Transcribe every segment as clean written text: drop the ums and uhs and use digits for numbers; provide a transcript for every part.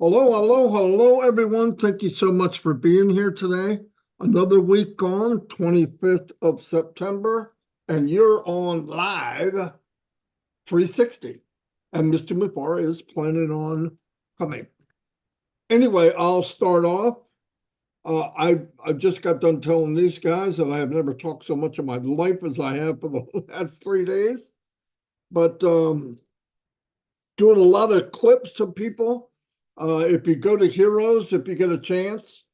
Hello, hello, hello, everyone. Thank you so much for being here today. Another week gone, 25th of September, and you're on live 360. And Mr. Mufar is planning on coming. Anyway, I'll start off. I just got done telling these guys that I have never talked so much in my life as I have for the last 3 days. But doing a lot of clips to people. If you go to Heroes, if you get a chance,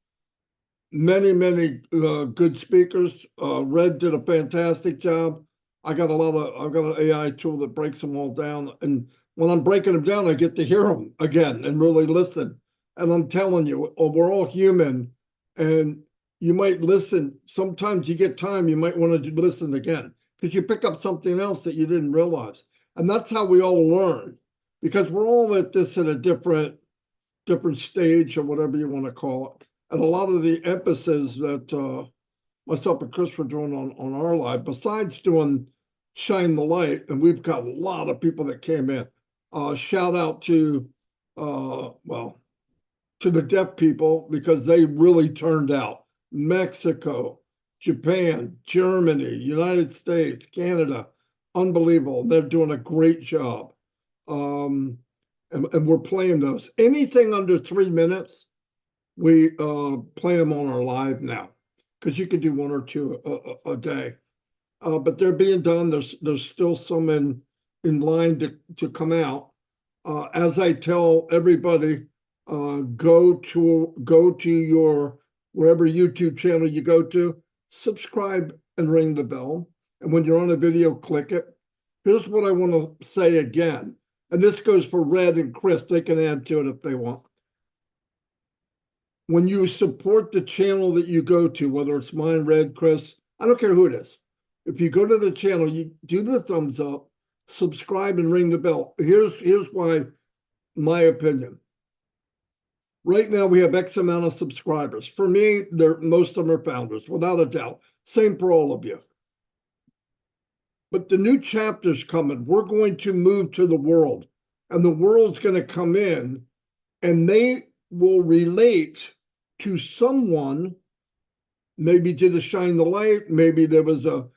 many good speakers. Red did a fantastic job. I've got an AI tool that breaks them all down. And when I'm breaking them down, I get to hear them again and really listen. And I'm telling you, we're all human, and you might listen. Sometimes you get time, you might want to listen again because you pick up something else that you didn't realize. And that's how we all learn, because we're all at this at a different stage or whatever you want to call it. And a lot of the emphasis that myself and Chris were doing on our live, besides doing Shine the Light, and we've got a lot of people that came in. Shout out to, to the deaf people, because they really turned out. Mexico, Japan, Germany, United States, Canada, unbelievable. They're doing a great job. And we're playing those. Anything under 3 minutes, we play them on our live now, because you could do one or two a day. But they're being done. There's still some in line to come out. As I tell everybody, go to your wherever YouTube channel you go to, subscribe and ring the bell. And when you're on a video, click it. Here's what I want to say again. And this goes for Red and Chris. They can add to it if they want. When you support the channel that you go to, whether it's mine, Red, Chris, I don't care who it is. If you go to the channel, you do the thumbs up, subscribe, and ring the bell. Here's why, my opinion. Right now, we have X amount of subscribers. For me, most of them are founders, without a doubt. Same for all of you. But the new chapter's coming. We're going to move to the world, and the world's going to come in, and they will relate to someone. Maybe did a shine the light, maybe there was a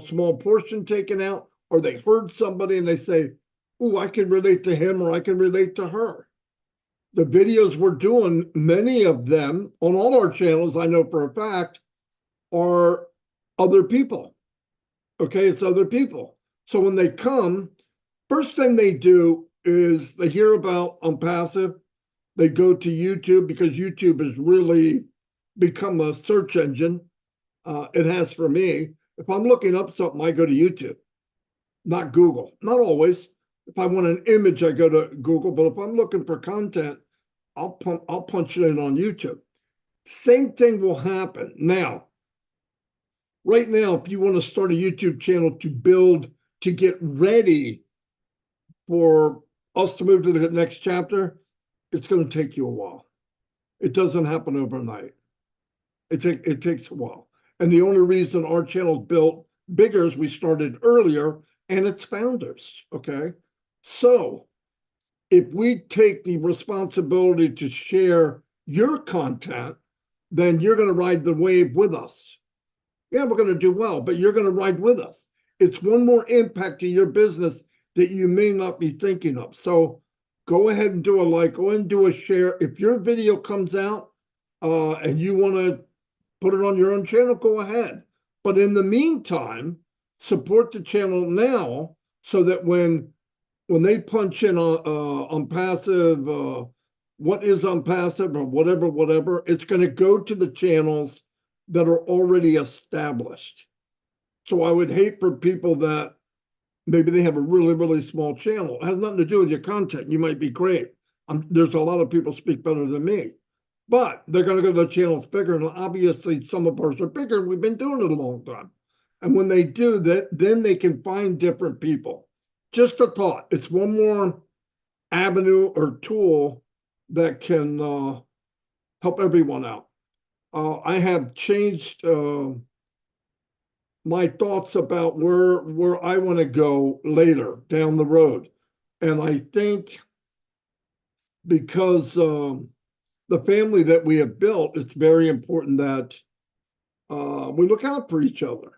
small portion taken out, or they heard somebody and they say, oh, I can relate to him, or I can relate to her. The videos we're doing, many of them on all our channels, I know for a fact, are other people. Okay, it's other people. So when they come, first thing they do is they hear about ONPASSIVE. They go to YouTube, because YouTube has really become a search engine. It has for me. If I'm looking up something, I go to YouTube, not Google. Not always. If I want an image, I go to Google. But if I'm looking for content, I'll punch it in on YouTube. Same thing will happen. Now, right now, if you want to start a YouTube channel to get ready for us to move to the next chapter, it's going to take you a while. It doesn't happen overnight. It takes a while. And the only reason our channel's built bigger is we started earlier, and it's founders, okay? So if we take the responsibility to share your content, then you're going to ride the wave with us. Yeah, we're going to do well, but you're going to ride with us. It's one more impact to your business that you may not be thinking of. So go ahead and do a like, go ahead and do a share. If your video comes out and you want to put it on your own channel, go ahead. But in the meantime, support the channel now, so that when they punch in on passive, what is ONPASSIVE or whatever, it's going to go to the channels that are already established. So I would hate for people that maybe they have a really small channel. It has nothing to do with your content. You might be great. There's a lot of people speak better than me, but they're going to go to the channels bigger. And obviously some of ours are bigger. We've been doing it a long time. And when they do that, then they can find different people. Just a thought. It's one more avenue or tool that can help everyone out. I have changed my thoughts about where I want to go later down the road. And I think because the family that we have built, it's very important that we look out for each other.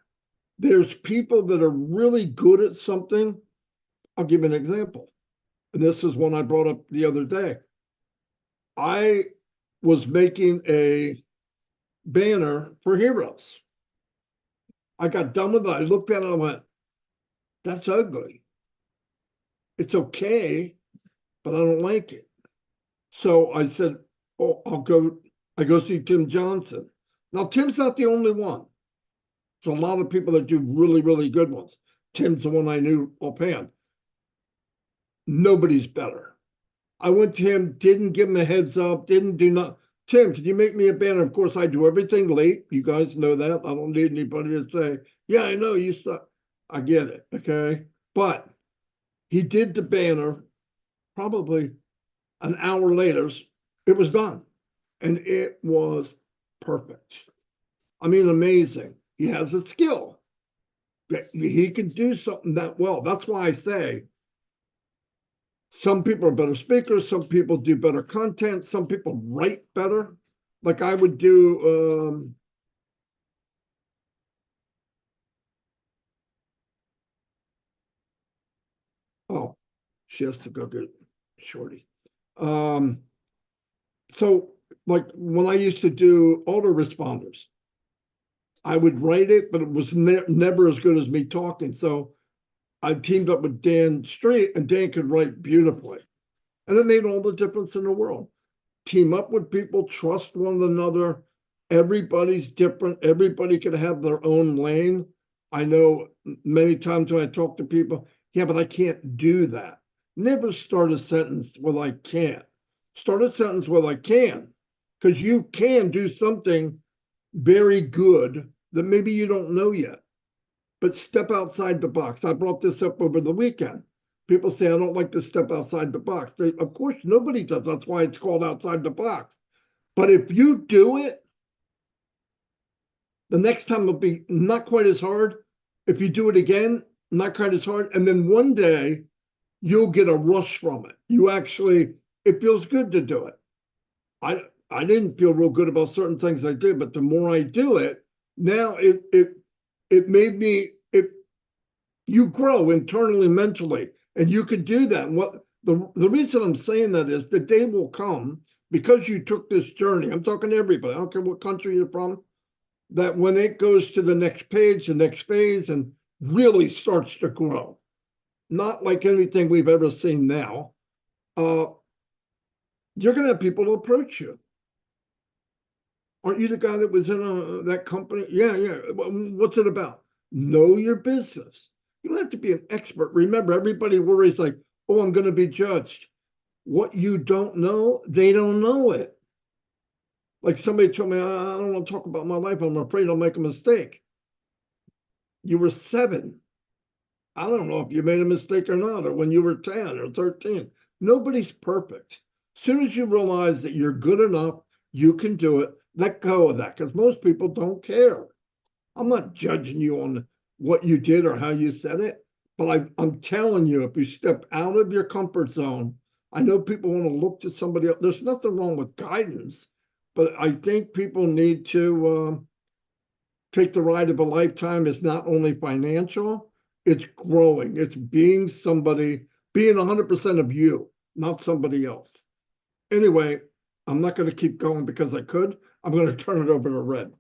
There's people that are really good at something. I'll give you an example. And this is one I brought up the other day. I was making a banner for Heroes. I got done with it. I looked at it and I went, that's ugly. It's okay, but I don't like it. So I said, oh, I go see Tim Johnson. Now, Tim's not the only one. There's a lot of people that do really, really good ones. Tim's the one I knew offhand. Nobody's better. I went to him, didn't give him a heads up, didn't do nothing. Tim, can you make me a banner? Of course, I do everything late. You guys know that. I don't need anybody to say, yeah, I know you suck. I get it, okay? But he did the banner probably an hour later. It was done. And it was perfect. I mean, amazing. He has a skill. He can do something that well. That's why I say some people are better speakers, some people do better content, some people write better. Like I would do oh, she has to go get Shorty. So like when I used to do autoresponders, I would write it, but it was never as good as me talking. So I teamed up with Dan Street, and Dan could write beautifully. And it made all the difference in the world. Team up with people, trust one another. Everybody's different. Everybody could have their own lane. I know many times when I talk to people, yeah, but I can't do that. Never start a sentence with I can't. Start a sentence with I can, because you can do something very good that maybe you don't know yet. But step outside the box. I brought this up over the weekend. People say, I don't like to step outside the box. Of course, nobody does. That's why it's called outside the box. But if you do it, the next time it'll be not quite as hard. If you do it again, not quite as hard. And then one day you'll get a rush from it. It feels good to do it. I didn't feel real good about certain things I did, but the more I do it, now it made me, you grow internally, mentally, and you could do that. And the reason I'm saying that is the day will come, because you took this journey. I'm talking to everybody. I don't care what country you're from, that when it goes to the next page, the next phase, and really starts to grow, not like anything we've ever seen now, you're going to have people to approach you. Aren't you the guy that was in that company? Yeah. What's it about? Know your business. You don't have to be an expert. Remember, everybody worries like, oh, I'm going to be judged. What you don't know, they don't know it. Like somebody told me, I don't want to talk about my life. I'm afraid I'll make a mistake. You were 7. I don't know if you made a mistake or not, or when you were 10 or 13. Nobody's perfect. As soon as you realize that you're good enough, you can do it, let go of that, because most people don't care. I'm not judging you on what you did or how you said it, but I'm telling you, if you step out of your comfort zone, I know people want to look to somebody else. There's nothing wrong with guidance, but I think people need to take the ride of a lifetime. It's not only financial, it's growing. It's being somebody, being 100% of you, not somebody else. Anyway, I'm not going to keep going because I could. I'm going to turn it over to Red.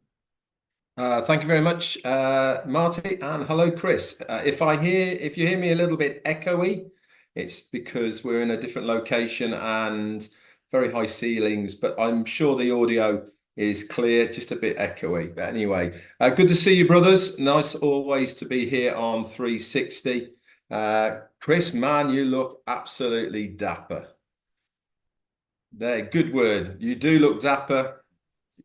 Thank you very much, Marty, and hello, Chris. If you hear me a little bit echoey, it's because we're in a different location and very high ceilings, but I'm sure the audio is clear, just a bit echoey. But anyway, good to see you, brothers. Nice always to be here on 360. Chris, man, you look absolutely dapper. There, good word. You do look dapper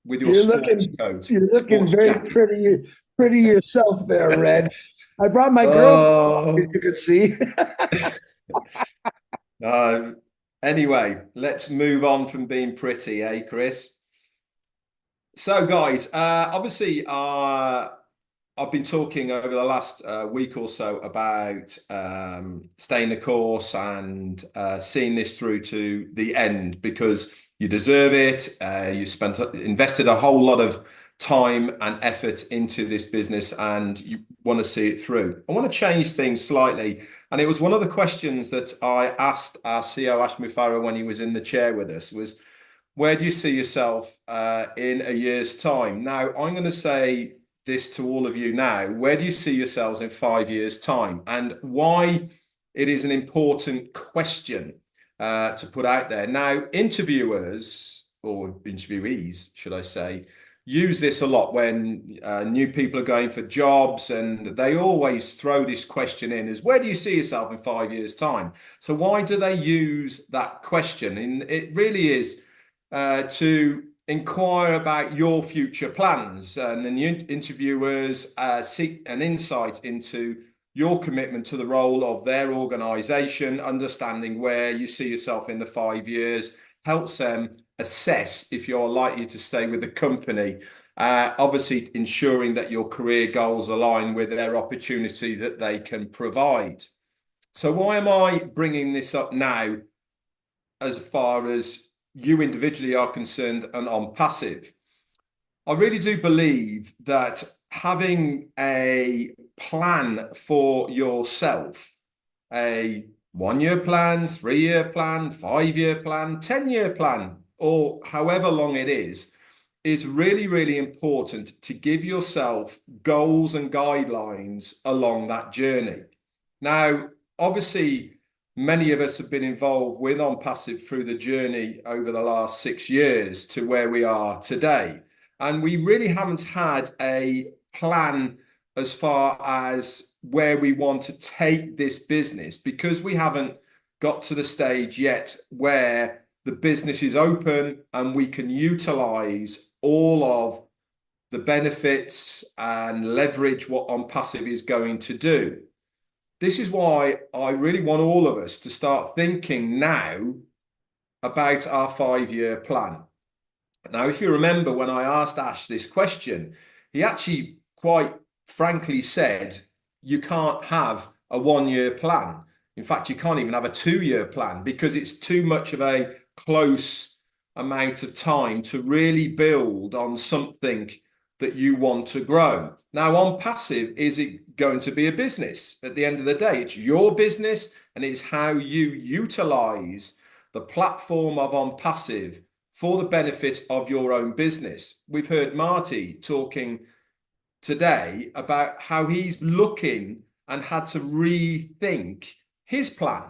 with your sports coat. You're looking sports very jacket. pretty yourself there, Red. I brought my girlfriend, as you could see. Anyway, let's move on from being pretty, eh, Chris? So, guys, obviously, I've been talking over the last week or so about staying the course and seeing this through to the end, because you deserve it. You invested a whole lot of time and effort into this business, and you want to see it through. I want to change things slightly, and it was one of the questions that I asked our CEO Ashmi Farah when he was in the chair with us was, where do you see yourself in a year's time? Now, I'm going to say this to all of you now. Where do you see yourselves in 5 years' time? And why it is an important question to put out there. Now, interviewers, or interviewees, should I say, use this a lot when new people are going for jobs, and they always throw this question in as, where do you see yourself in 5 years' time? So why do they use that question? And it really is to inquire about your future plans, and then the interviewers seek an insight into your commitment to the role of their organization. Understanding where you see yourself in the 5 years helps them assess if you're likely to stay with the company. Obviously ensuring that your career goals align with their opportunity that they can provide. So why am I bringing this up now as far as you individually are concerned and ONPASSIVE? I really do believe that having a plan for yourself, a 1-year plan, 3-year plan, 5-year plan, 10-year plan, or however long it is really, really important to give yourself goals and guidelines along that journey. Now, obviously, many of us have been involved with ONPASSIVE through the journey over the last 6 years to where we are today. And we really haven't had a plan as far as where we want to take this business, because we haven't got to the stage yet where the business is open and we can utilize all of the benefits and leverage what ONPASSIVE is going to do. This is why I really want all of us to start thinking now about our 5-year plan. Now, if you remember, when I asked Ash this question, he actually quite frankly said, you can't have a 1-year plan. In fact, you can't even have a 2-year plan, because it's too much of a close amount of time to really build on something that you want to grow. Now, ONPASSIVE, is it going to be a business? At the end of the day, it's your business, and it's how you utilize the platform of ONPASSIVE for the benefit of your own business. We've heard Marty talking today about how he's looking and had to rethink his plan.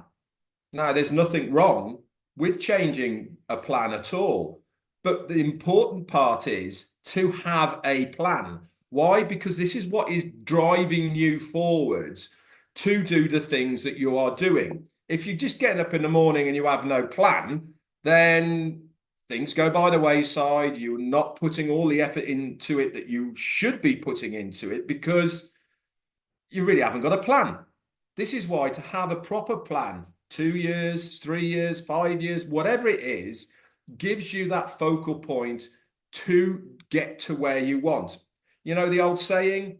Now, there's nothing wrong with changing a plan at all, but the important part is to have a plan. Why? Because this is what is driving you forwards to do the things that you are doing. If you're just getting up in the morning and you have no plan, then things go by the wayside. You're not putting all the effort into it that you should be putting into it, because you really haven't got a plan. This is why to have a proper plan, 2 years, 3 years, 5 years, whatever it is, gives you that focal point to get to where you want. You know the old saying,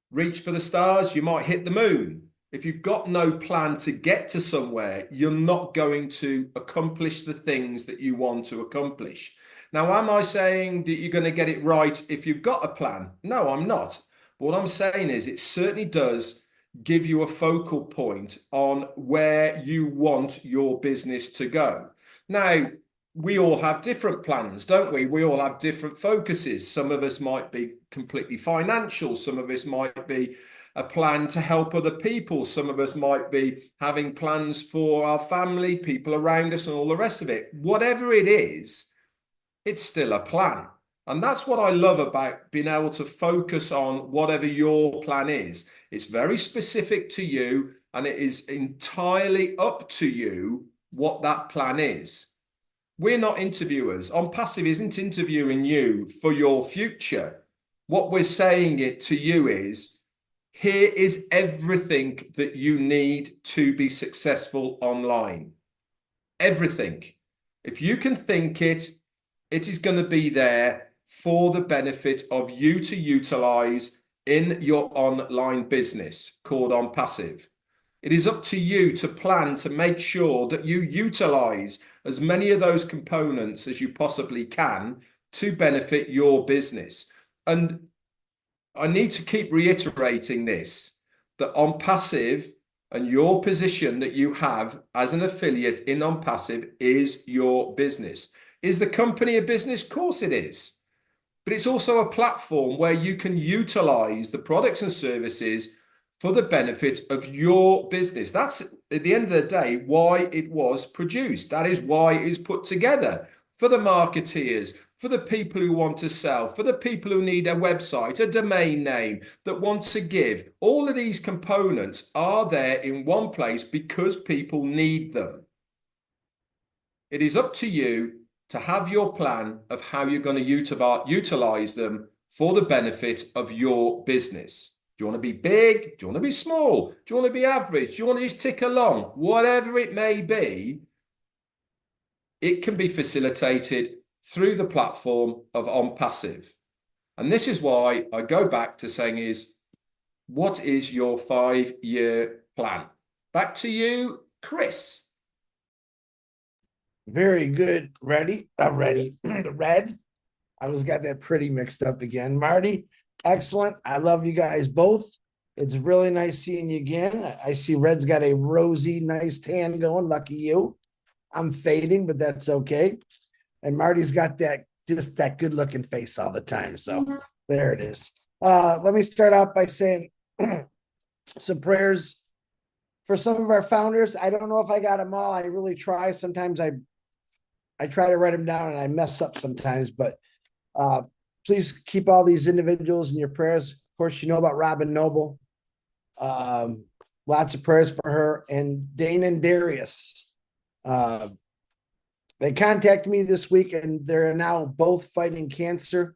reach for the stars, you might hit the moon. If you've got no plan to get to somewhere, you're not going to accomplish the things that you want to accomplish. Now, am I saying that you're going to get it right if you've got a plan? No, I'm not. But what I'm saying is it certainly does give you a focal point on where you want your business to go. Now, we all have different plans, don't we? We all have different focuses. Some of us might be completely financial. Some of us might be a plan to help other people. Some of us might be having plans for our family, people around us, and all the rest of it. Whatever it is, it's still a plan. And that's what I love about being able to focus on whatever your plan is. It's very specific to you, and it is entirely up to you what that plan is. We're not interviewers. ONPASSIVE isn't interviewing you for your future. What we're saying it to you is, here is everything that you need to be successful online. Everything. If you can think it, it is going to be there for the benefit of you to utilize in your online business called ONPASSIVE. It is up to you to plan to make sure that you utilize as many of those components as you possibly can to benefit your business. And I need to keep reiterating this, that ONPASSIVE and your position that you have as an affiliate in ONPASSIVE is your business. Is the company a business? Of course it is. But it's also a platform where you can utilize the products and services for the benefit of your business. That's, at the end of the day, why it was produced. That is why it is put together, for the marketeers, for the people who want to sell, for the people who need a website, a domain name, that want to give. All of these components are there in one place because people need them. It is up to you to have your plan of how you're going to utilize them for the benefit of your business. Do you want to be big? Do you want to be small? Do you want to be average? Do you want to just tick along? Whatever it may be, it can be facilitated through the platform of ONPASSIVE. And this is why I go back to saying is, what is your 5-year plan? Back to you, Chris. Very good. Ready? Ready. Red. I was got that pretty mixed up again. Marty, excellent. I love you guys both. It's really nice seeing you again. I see Red's got a rosy, nice tan going. Lucky you. I'm fading, but that's okay. And Marty's got that just that good looking face all the time. So there it is. Let me start off by saying some prayers for some of our founders. I don't know if I got them all. I really try. Sometimes I try to write them down and I mess up sometimes, but please keep all these individuals in your prayers. Of course, you know about Robin Noble. Lots of prayers for her, and Dana and Darius. They contacted me this week and they're now both fighting cancer.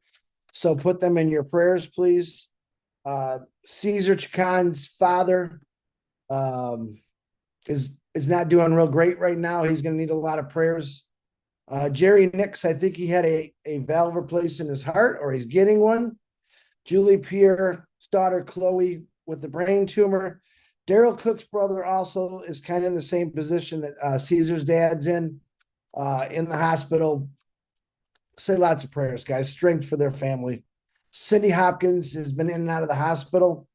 So put them in your prayers, please. Caesar Chacon's father is not doing real great right now. He's going to need a lot of prayers. Jerry Nix, I think he had a valve replaced in his heart, or he's getting one. Julie Pierre's daughter, Chloe, with the brain tumor. Daryl Cook's brother also is kind of in the same position that Caesar's dad's in the hospital. Say lots of prayers, guys. Strength for their family. Cindy Hopkins has been in and out of the hospital.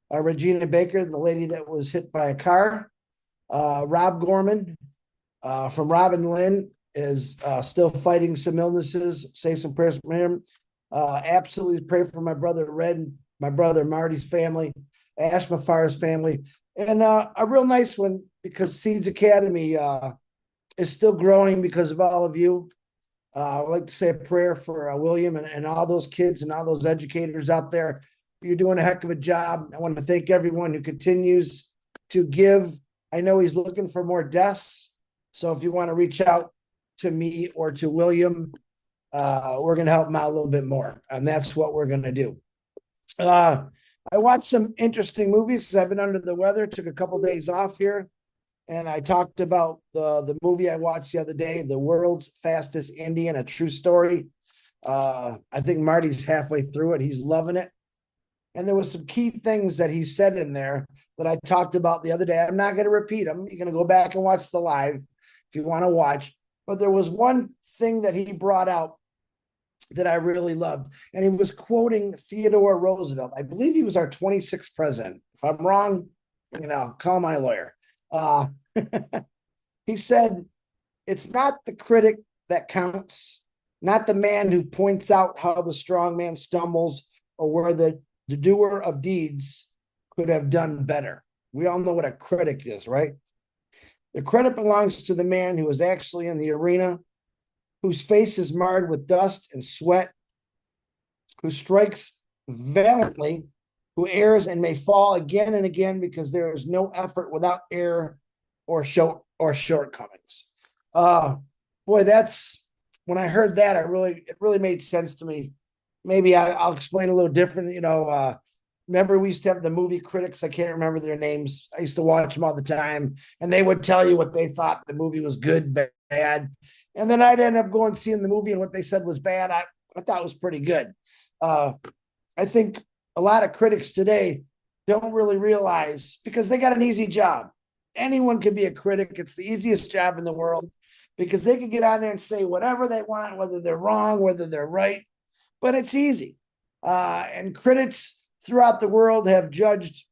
Regina Baker, the lady that was hit by a car. Rob Gorman from Rob and Lynn is still fighting some illnesses. Say some prayers for him. Absolutely pray for my brother Red, my brother Marty's family, Ash Mafar's family, and a real nice one because Seeds Academy is still growing because of all of you. I'd like to say a prayer for William and all those kids and all those educators out there. You're doing a heck of a job. I want to thank everyone who continues to give. I know he's looking for more desks. So if you want to reach out to me or to William, we're going to help him out a little bit more. And that's what we're going to do. I watched some interesting movies because I've been under the weather. Took a couple of days off here. And I talked about the movie I watched the other day, The World's Fastest Indian, a true story. I think Marty's halfway through it. He's loving it. And there was some key things that he said in there that I talked about the other day. I'm not going to repeat them. You're going to go back and watch the live if you want to watch. But there was one thing that he brought out that I really loved. And he was quoting Theodore Roosevelt. I believe he was our 26th president. If I'm wrong, call my lawyer. He said, it's not the critic that counts, not the man who points out how the strong man stumbles or where the doer of deeds could have done better. We all know what a critic is, right? The credit belongs to the man who is actually in the arena, whose face is marred with dust and sweat, who strikes valiantly, who errs and may fall again and again because there is no effort without error or shortcomings. Boy, that's when I heard that, it really made sense to me. Maybe I'll explain a little different. Remember we used to have the movie critics. I can't remember their names. I used to watch them all the time, and they would tell you what they thought the movie was good, bad. And then I'd end up going seeing the movie, and what they said was bad. I thought was pretty good. I think a lot of critics today don't really realize, because they got an easy job. Anyone can be a critic. It's the easiest job in the world because they can get on there and say whatever they want, whether they're wrong, whether they're right, but it's easy. And critics throughout the world have judged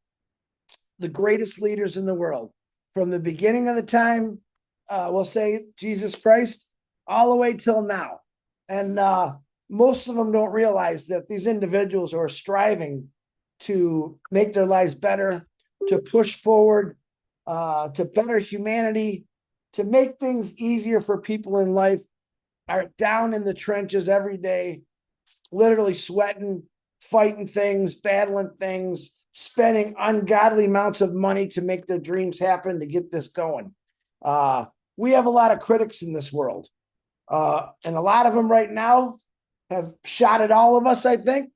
the greatest leaders in the world from the beginning of the time, we'll say Jesus Christ, all the way till now. And most of them don't realize that these individuals are striving to make their lives better, to push forward, to better humanity, to make things easier for people in life, are down in the trenches every day, literally sweating, fighting things, battling things, spending ungodly amounts of money to make their dreams happen, to get this going. We have a lot of critics in this world. And a lot of them right now have shot at all of us, I think.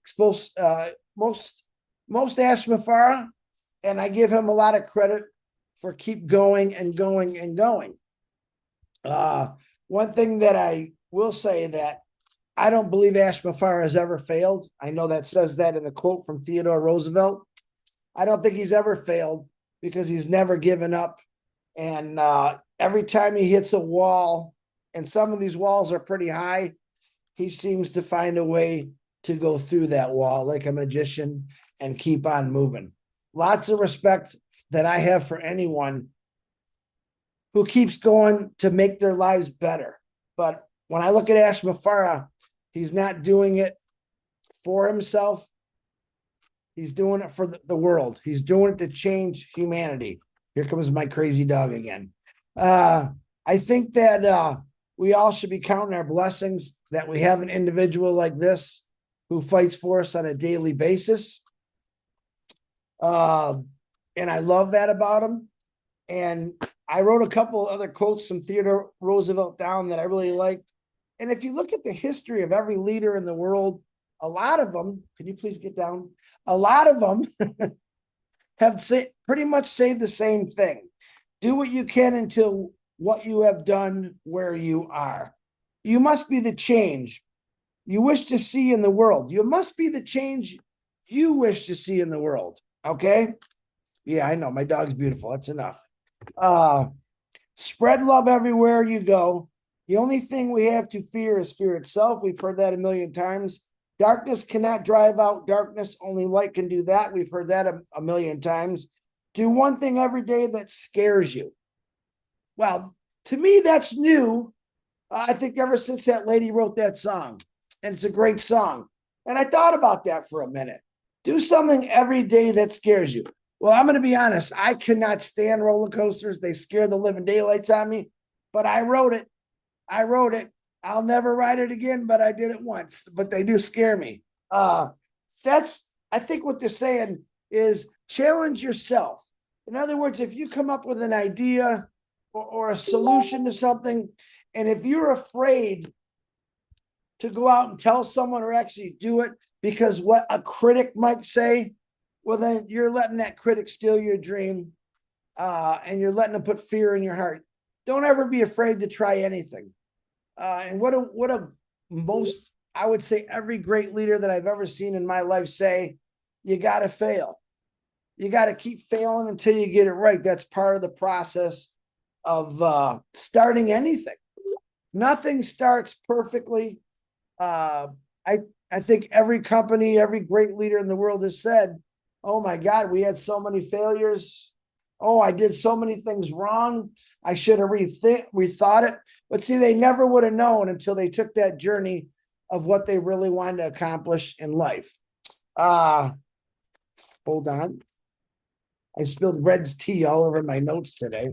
Most Ash Mafara, and I give him a lot of credit for keep going and going and going. One thing that I will say that I don't believe Ash Mafara has ever failed. I know that says that in the quote from Theodore Roosevelt. I don't think he's ever failed because he's never given up. And every time he hits a wall, and some of these walls are pretty high, he seems to find a way to go through that wall like a magician and keep on moving. Lots of respect that I have for anyone who keeps going to make their lives better. But when I look at Ash Mafara, he's not doing it for himself. He's doing it for the world. He's doing it to change humanity. Here comes my crazy dog again. I think that we all should be counting our blessings that we have an individual like this who fights for us on a daily basis. And I love that about him. And I wrote a couple other quotes from Theodore Roosevelt down that I really liked. And if you look at the history of every leader in the world, a lot of them, can you please get down? A lot of them have pretty much said the same thing. Do what you can until what you have done where you are. You must be the change you wish to see in the world. You must be the change you wish to see in the world. Okay? Yeah, I know. My dog's beautiful. That's enough. Spread love everywhere you go. The only thing we have to fear is fear itself. We've heard that a million times. Darkness cannot drive out darkness. Only light can do that. We've heard that a million times. Do one thing every day that scares you. Well, to me, that's new. I think ever since that lady wrote that song, and it's a great song. And I thought about that for a minute. Do something every day that scares you. Well, I'm going to be honest. I cannot stand roller coasters. They scare the living daylights on me, but I wrote it. I'll never ride it again, but I did it once, but they do scare me. I think what they're saying is challenge yourself. In other words, if you come up with an idea or a solution to something, and if you're afraid to go out and tell someone or actually do it because what a critic might say, well, then you're letting that critic steal your dream, and you're letting them put fear in your heart. Don't ever be afraid to try anything. And what a most, I would say every great leader that I've ever seen in my life say, you got to fail. You got to keep failing until you get it right. That's part of the process of starting anything. Nothing starts perfectly. I think every company, every great leader in the world has said, oh my God, we had so many failures. Oh, I did so many things wrong. I should have rethought it. But see, they never would have known until they took that journey of what they really wanted to accomplish in life. Hold on. I spilled Red's tea all over my notes today.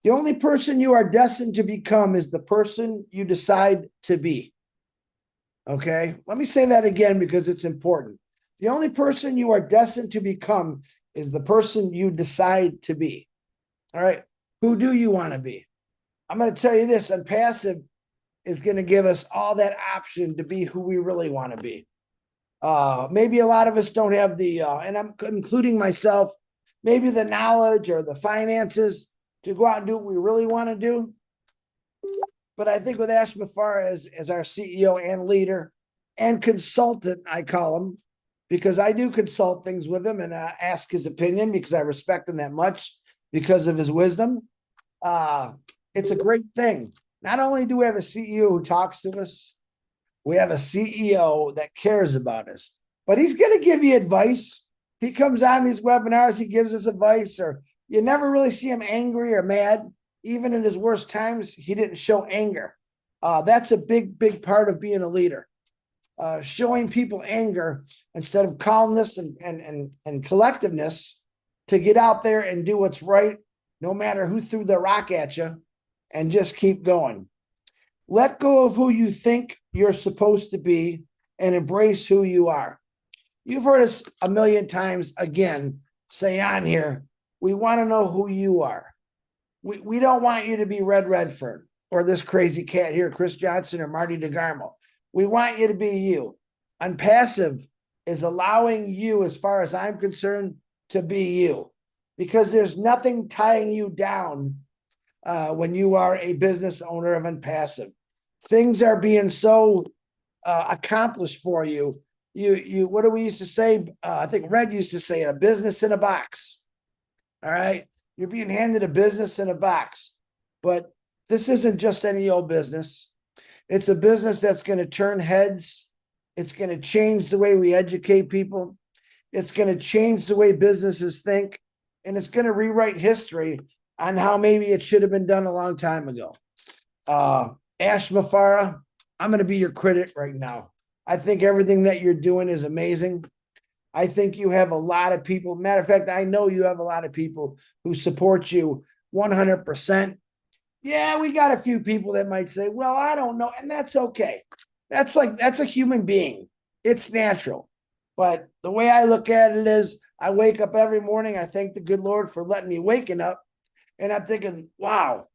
The only person you are destined to become is the person you decide to be. Okay? Let me say that again because it's important. The only person you are destined to become is the person you decide to be. All right? Who do you want to be? I'm going to tell you this, ONPASSIVE is going to give us all that option to be who we really want to be. Maybe a lot of us don't have the, and I'm including myself, maybe the knowledge or the finances to go out and do what we really want to do. But I think with Ash Mafara as our CEO and leader and consultant, I call him, because I do consult things with him and ask his opinion because I respect him that much because of his wisdom. It's a great thing. Not only do we have a CEO who talks to us, we have a CEO that cares about us, but he's going to give you advice. He comes on these webinars, he gives us advice, or you never really see him angry or mad. Even in his worst times, he didn't show anger. That's a big part of being a leader. Showing people anger instead of calmness and collectiveness to get out there and do what's right, no matter who threw the rock at you, and just keep going. Let go of who you think you're supposed to be and embrace who you are. You've heard us a million times again say on here, we want to know who you are. We don't want you to be Red Redford or this crazy cat here, Chris Johnson or Marty DeGarmo. We want you to be you. ONPASSIVE is allowing you, as far as I'm concerned, to be you, because there's nothing tying you down when you are a business owner of ONPASSIVE. Things are being so accomplished for you. You what do we used to say? I think Red used to say, a business in a box. All right. You're being handed a business in a box, but this isn't just any old business. It's a business that's going to turn heads. It's going to change the way we educate people. It's going to change the way businesses think, and it's going to rewrite history on how maybe it should have been done a long time ago. Ash Mafara, I'm going to be your critic right now. I think everything that you're doing is amazing. I think you have a lot of people. Matter of fact, I know you have a lot of people who support you 100%. Yeah, we got a few people that might say, well, I don't know. And that's okay. That's a human being. It's natural. But the way I look at it is I wake up every morning. I thank the good Lord for letting me waking up. And I'm thinking, wow,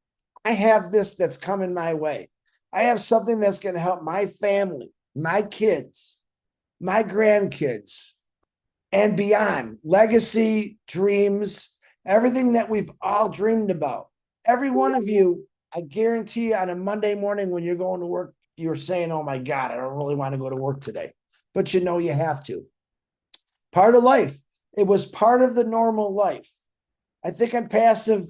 I have this that's coming my way. I have something that's going to help my family, my kids, my grandkids, and beyond. Legacy, dreams, everything that we've all dreamed about. Every one of you, I guarantee you, on a Monday morning when you're going to work, you're saying, oh my God, I don't really want to go to work today. But you know you have to. Part of life. It was part of the normal life. I think ONPASSIVE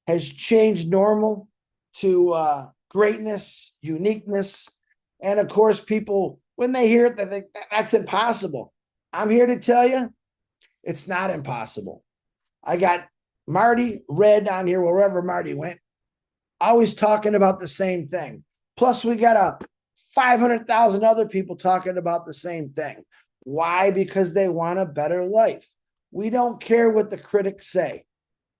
has changed normal to greatness, uniqueness. And of course, people, when they hear it, they think that's impossible. I'm here to tell you, it's not impossible. I got Marty, Red on here, wherever Marty went, always talking about the same thing. Plus, we got 500,000 other people talking about the same thing. Why? Because they want a better life. We don't care what the critics say.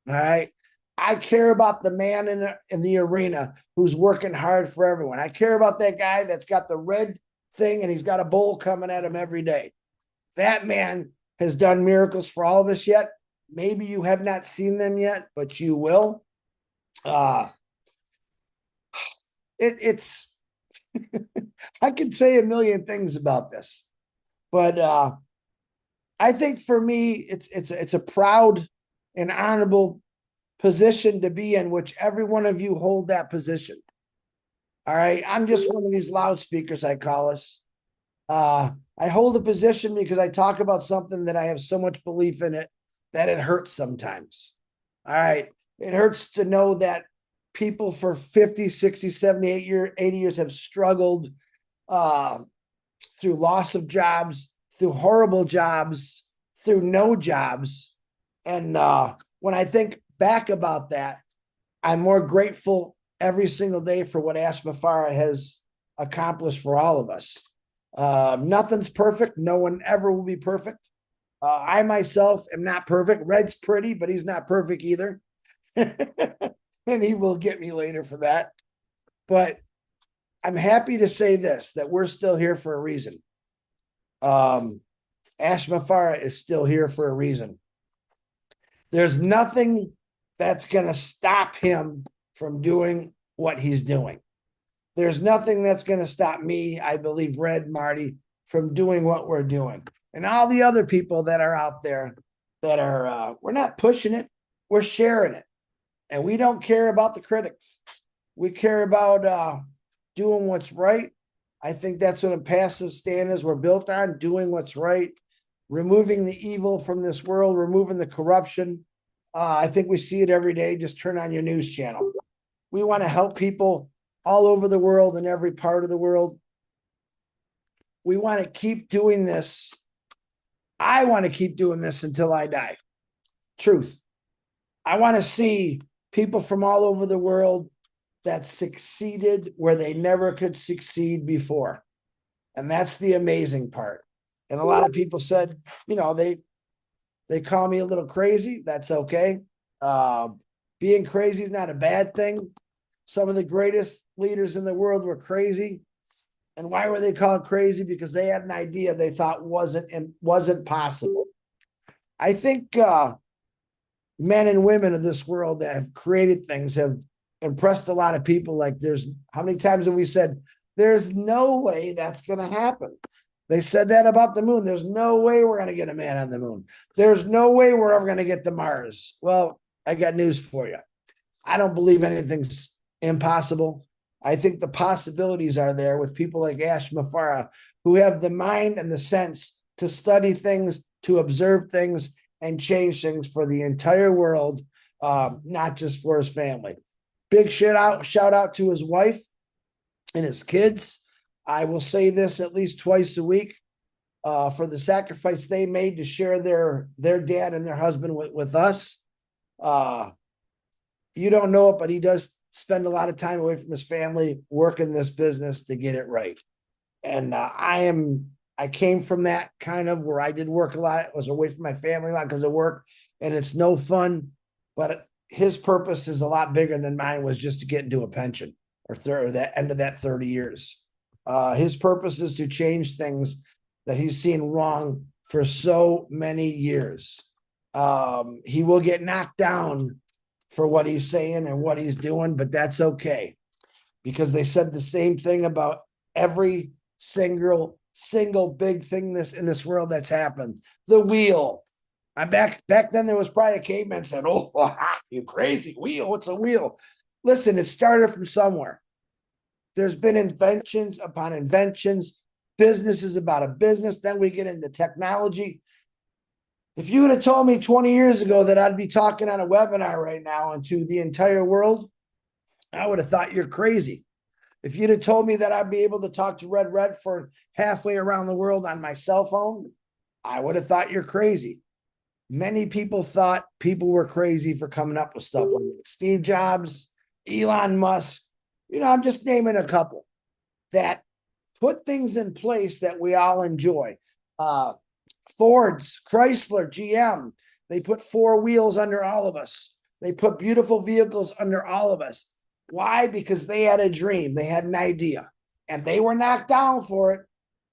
All right. I care about the man in the arena who's working hard for everyone. I care about that guy that's got the red thing and he's got a bowl coming at him every day. That man has done miracles for all of us yet. Maybe you have not seen them yet, but you will. It's I could say a million things about this, but I think for me, it's a proud and honorable position to be in, which every one of you hold that position. All right. I'm just one of these loudspeakers, I call us. I hold a position because I talk about something that I have so much belief in it that it hurts sometimes. All right. It hurts to know that people for 50, 60, 70, 80 years have struggled through loss of jobs, through horrible jobs, through no jobs. And when I think back about that, I'm more grateful every single day for what Ash Mafara has accomplished for all of us. Nothing's perfect. No one ever will be perfect. I myself am not perfect. Red's pretty, but he's not perfect either. And he will get me later for that. But I'm happy to say this, that we're still here for a reason. Ash Mafara is still here for a reason. There's nothing that's going to stop him from doing what he's doing. There's nothing that's going to stop me, I believe, Red, Marty, from doing what we're doing. And all the other people that are out there that are, we're not pushing it, we're sharing it. And we don't care about the critics. We care about doing what's right. I think that's what impassive standards were built on, doing what's right, removing the evil from this world, removing the corruption. I think we see it every day. Just turn on your news channel. We want to help people all over the world, in every part of the world. We want to keep doing this. I want to keep doing this until I die. Truth. I want to see people from all over the world that succeeded where they never could succeed before. And that's the amazing part. And a lot of people said, you know, they call me a little crazy. That's okay. Being crazy is not a bad thing. Some of the greatest leaders in the world were crazy. And why were they called crazy? Because they had an idea they thought wasn't possible. I think men and women of this world that have created things have impressed a lot of people. Like, how many times have we said, there's no way that's going to happen? They said that about the moon. There's no way we're going to get a man on the moon. There's no way we're ever going to get to Mars. Well, I got news for you. I don't believe anything's impossible. I think the possibilities are there with people like Ash Mafara, who have the mind and the sense to study things, to observe things, and change things for the entire world, not just for his family. Big shout out to his wife and his kids. I will say this at least twice a week, for the sacrifice they made to share their dad and their husband with us. You don't know it, but he does spend a lot of time away from his family working this business to get it right. And I came from that kind of where I did work a lot. I was away from my family a lot because of work, and it's no fun. But his purpose is a lot bigger than mine was, just to get into a pension or that end of that 30 years. His purpose is to change things that he's seen wrong for so many years. He will get knocked down for what he's saying and what he's doing, but that's okay, because they said the same thing about every single big thing in this world that's happened. The wheel. Back then there was probably a caveman said, "Oh, you crazy wheel? What's a wheel?" Listen, it started from somewhere. There's been inventions upon inventions. Business is about a business. Then we get into technology. If you would have told me 20 years ago that I'd be talking on a webinar right now and to the entire world, I would have thought you're crazy. If you'd have told me that I'd be able to talk to Red for halfway around the world on my cell phone, I would have thought you're crazy. Many people thought people were crazy for coming up with stuff like that. Steve Jobs, Elon Musk, I'm just naming a couple that put things in place that we all enjoy. Ford's, Chrysler, GM, they put 4 wheels under all of us. They put beautiful vehicles under all of us. Why? Because they had a dream. They had an idea, and they were knocked down for it,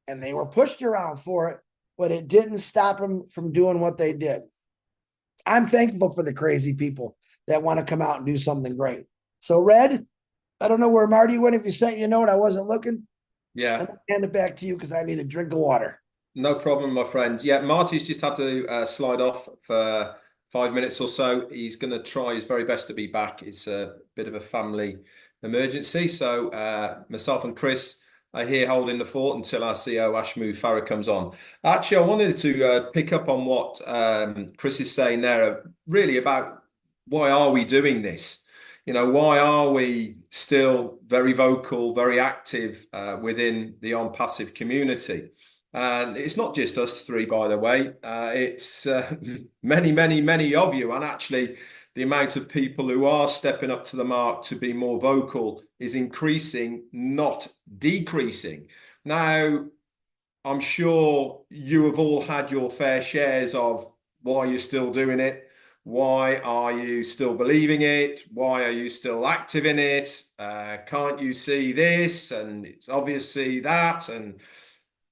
and they were pushed around for it, but it didn't stop them from doing what they did. I'm thankful for the crazy people that want to come out and do something great. So, Red, I don't know where Marty went. If you sent you a note, I wasn't looking. Yeah. I'm going to hand it back to you because I need a drink of water. No problem, my friend. Yeah, Marty's just had to slide off for 5 minutes or so. He's going to try his very best to be back. It's a bit of a family emergency. So myself and Chris are here holding the fort until our CEO, Ashmu Farah, comes on. Actually, I wanted to pick up on what Chris is saying there, really about why are we doing this? Why are we still very vocal, very active within the ONPASSIVE community? And it's not just us three, by the way. It's many, many, many of you. And actually, the amount of people who are stepping up to the mark to be more vocal is increasing, not decreasing. Now, I'm sure you have all had your fair shares of why you're still doing it. Why are you still believing it? Why are you still active in it? Can't you see this? And it's obviously that. And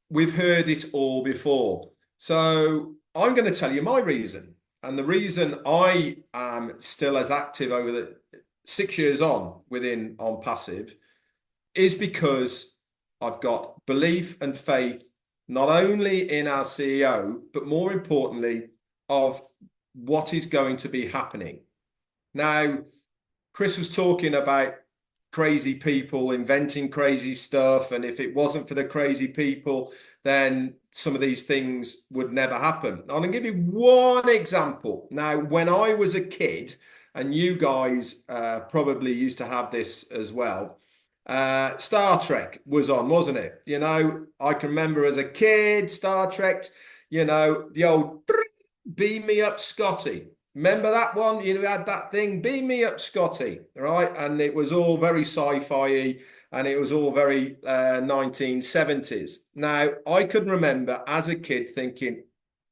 we've heard it all before. So I'm going to tell you my reason. And the reason I am still as active over the 6 years on within ONPASSIVE is because I've got belief and faith, not only in our CEO, but more importantly, of what is going to be happening. Now, Chris was talking about crazy people inventing crazy stuff, and if it wasn't for the crazy people, then some of these things would never happen. I'm going to give you one example. Now, when I was a kid, and you guys probably used to have this as well, Star Trek was on, wasn't it? You know, I can remember as a kid, Star Trek, you know, the old beam me up, Scotty. Remember that one? You had that thing, beam me up, Scotty, right? And it was all very sci-fi-y, and it was all very 1970s. Now, I could remember as a kid thinking,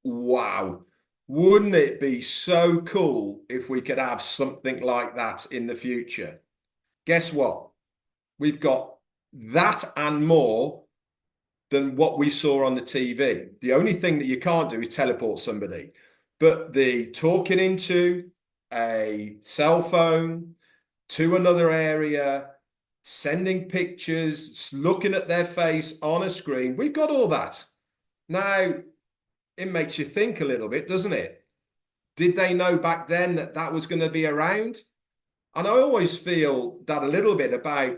wow, wouldn't it be so cool if we could have something like that in the future? Guess what? We've got that and more than what we saw on the TV. The only thing that you can't do is teleport somebody. But the talking into a cell phone to another area, sending pictures, looking at their face on a screen, we've got all that. Now, it makes you think a little bit, doesn't it? Did they know back then that that was going to be around? And I always feel that a little bit about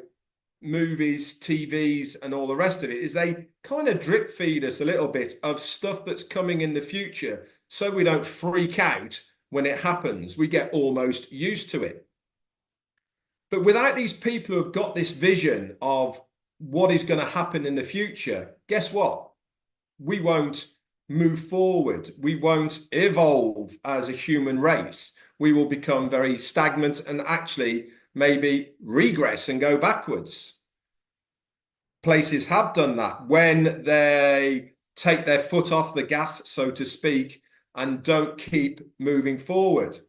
movies, TVs, and all the rest of it is they kind of drip feed us a little bit of stuff that's coming in the future, so we don't freak out when it happens. We get almost used to it. But without these people who have got this vision of what is going to happen in the future, guess what? We won't move forward. We won't evolve as a human race. We will become very stagnant and actually maybe regress and go backwards. Places have done that when they take their foot off the gas, so to speak, and don't keep moving forward.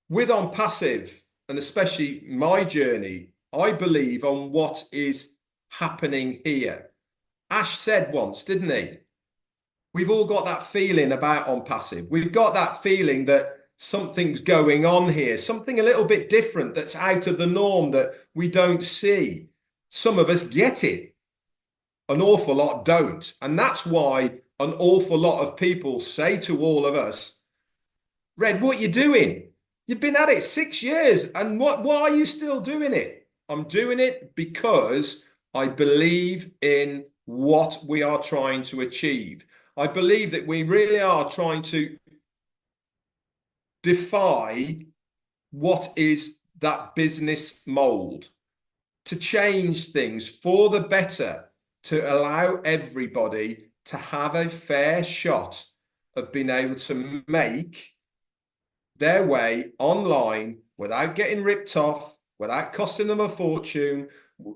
With ONPASSIVE, and especially my journey, I believe on what is happening here. Ash said once, didn't he? We've all got that feeling about ONPASSIVE. We've got that feeling that something's going on here, something a little bit different that's out of the norm that we don't see. Some of us get it. An awful lot don't. And that's why an awful lot of people say to all of us, Red, what are you doing? You've been at it 6 years, and why are you still doing it? I'm doing it because I believe in what we are trying to achieve. I believe that we really are trying to defy what is that business mold, to change things for the better, to allow everybody to have a fair shot of being able to make their way online without getting ripped off, without costing them a fortune,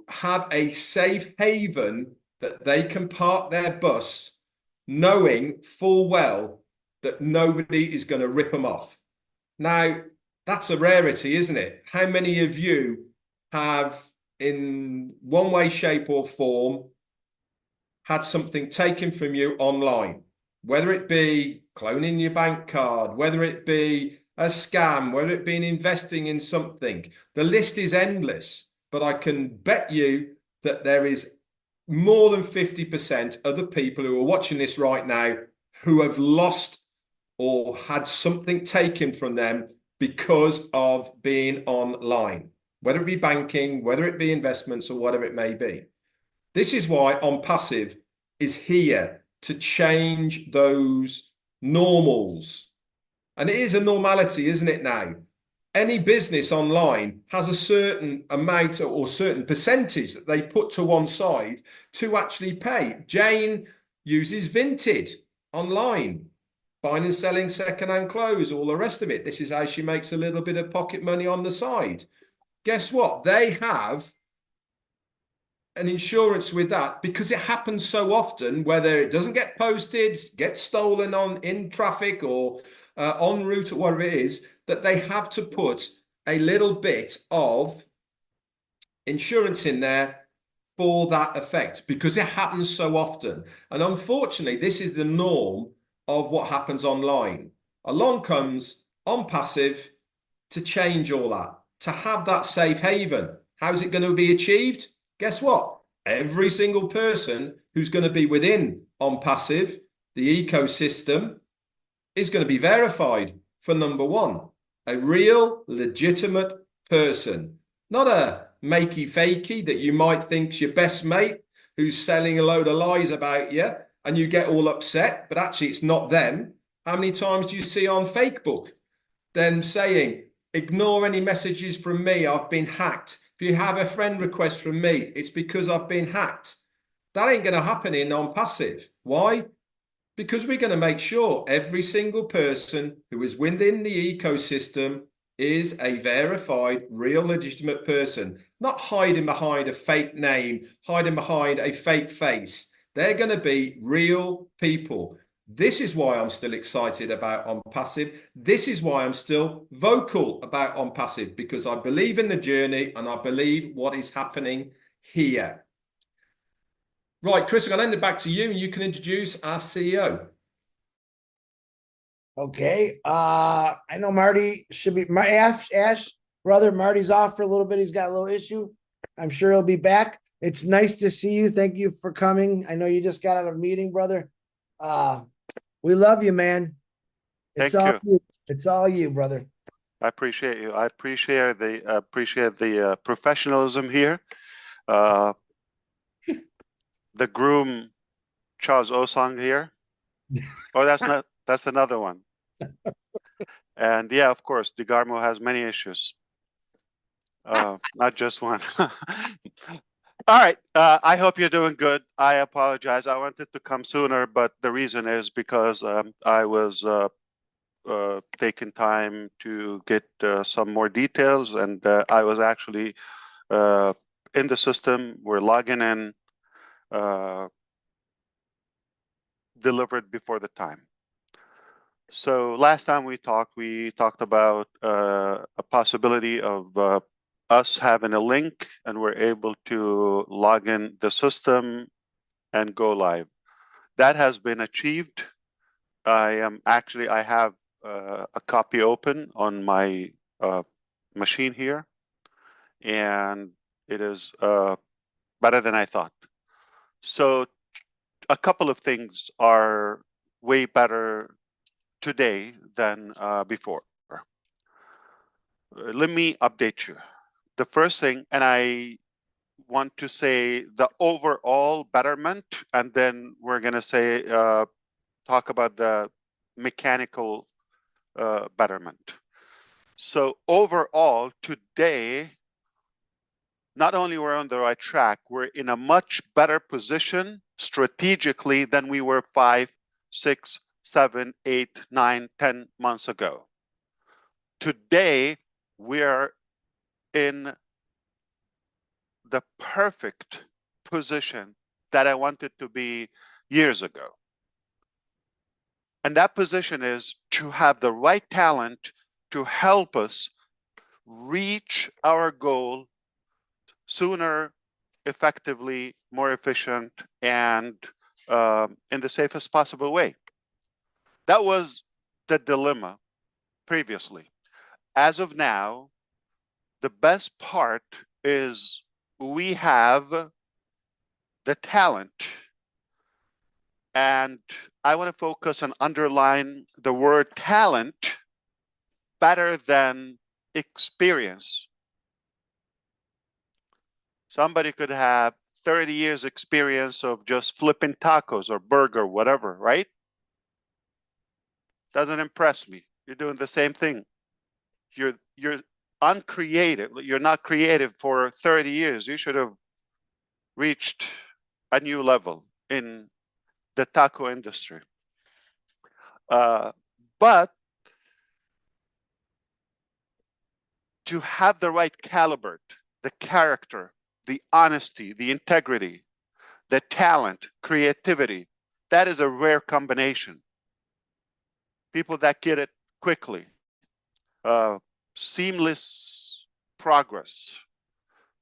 have a safe haven that they can park their bus knowing full well that nobody is going to rip them off. Now, that's a rarity, isn't it? How many of you have, in one way, shape, or form, had something taken from you online? Whether it be cloning your bank card, whether it be a scam, whether it be investing in something. The list is endless, but I can bet you that there is more than 50% of the people who are watching this right now who have lost or had something taken from them because of being online, whether it be banking, whether it be investments, or whatever it may be. This is why ONPASSIVE is here to change those normals. And it is a normality, isn't it now? Any business online has a certain amount or certain percentage that they put to one side to actually pay. Jane uses Vinted online, buying and selling second-hand clothes, all the rest of it. This is how she makes a little bit of pocket money on the side. Guess what? They have an insurance with that because it happens so often, whether it doesn't get posted, gets stolen in traffic or en route or whatever it is, that they have to put a little bit of insurance in there for that effect because it happens so often. And unfortunately, this is the norm of what happens online. Along comes ONPASSIVE to change all that, to have that safe haven. How's it going to be achieved? Guess what? Every single person who's going to be within ONPASSIVE, the ecosystem, is going to be verified for number one. A real legitimate person, not a makey fakey that you might think's your best mate who's selling a load of lies about you, and you get all upset, but actually it's not them. How many times do you see on Facebook them saying, ignore any messages from me, I've been hacked. If you have a friend request from me, it's because I've been hacked. That ain't going to happen in non-passive. Why? Because we're going to make sure every single person who is within the ecosystem is a verified, real, legitimate person, not hiding behind a fake name, hiding behind a fake face. They're going to be real people. This is why I'm still excited about ONPASSIVE. This is why I'm still vocal about ONPASSIVE, because I believe in the journey and I believe what is happening here. Right, Chris, I'm going to hand it back to you and you can introduce our CEO. Okay. I know Marty should be my Ash brother. Marty's off for a little bit. He's got a little issue. I'm sure he'll be back. It's nice to see you. Thank you for coming. I know you just got out of a meeting, brother. We love you, man. It's all you. It's all you, brother. I appreciate you. I appreciate the professionalism here. The groom, Charles Osang here. Oh, that's another one. And yeah, of course, DeGarmo has many issues. Not just one. All right. I hope you're doing good. I apologize. I wanted to come sooner, but the reason is because I was taking time to get some more details, and I was actually in the system. We're logging in, delivered before the time. So last time we talked about a possibility of us having a link, and we're able to log in the system and go live. That has been achieved. I have a copy open on my machine here, and it is better than I thought. So a couple of things are way better today than before. Let me update you. The first thing, and I want to say the overall betterment, and then we're going to say talk about the mechanical betterment. So overall, today, not only we're on the right track, we're in a much better position strategically than we were 5, 6, 7, 8, 9, 10 months ago. Today, we're in the perfect position that I wanted to be years ago. And that position is to have the right talent to help us reach our goal sooner, effectively, more efficient, and in the safest possible way. That was the dilemma previously. As of now, the best part is we have the talent, and I want to focus and underline the word talent better than experience. Somebody could have 30 years experience of just flipping tacos or burger, whatever, right? Doesn't impress me. You're doing the same thing. You're uncreative. You're not creative for 30 years. You should have reached a new level in the taco industry. But to have the right caliber, the character, the honesty, the integrity, the talent, creativity, that is a rare combination. People that get it quickly, seamless progress,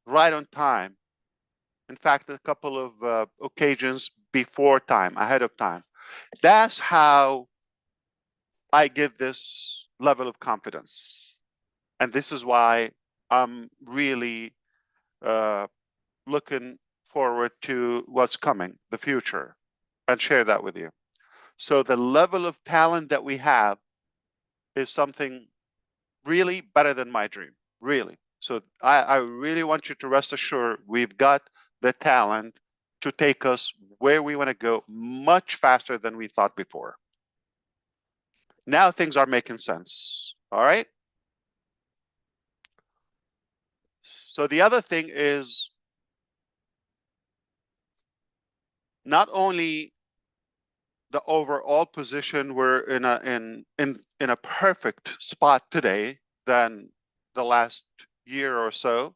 right on time. In fact, a couple of occasions before time, ahead of time. That's how I give this level of confidence. And this is why I'm really looking forward to what's coming, the future, and share that with you. So the level of talent that we have is something really better than my dream, really. So I really want you to rest assured we've got the talent to take us where we want to go much faster than we thought before. Now things are making sense. All right. So the other thing is not only the overall position, we're in a perfect spot today than the last year or so.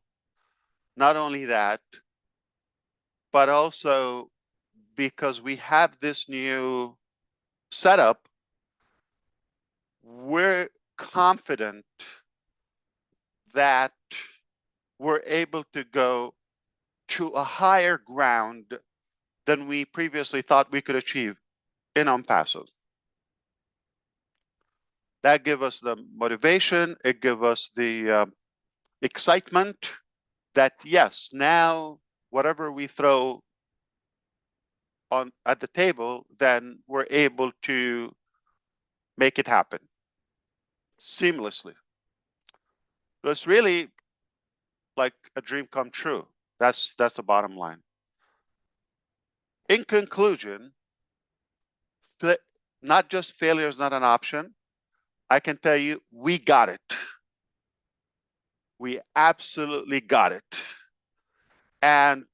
Not only that, but also because we have this new setup, we're confident that we're able to go to a higher ground than we previously thought we could achieve in ONPASSIVE. That gives us the motivation, it gives us the excitement that yes, now whatever we throw on at the table, then we're able to make it happen seamlessly. So it's really like a dream come true. That's the bottom line. In conclusion, not just failure is not an option. I can tell you, we got it. We absolutely got it. And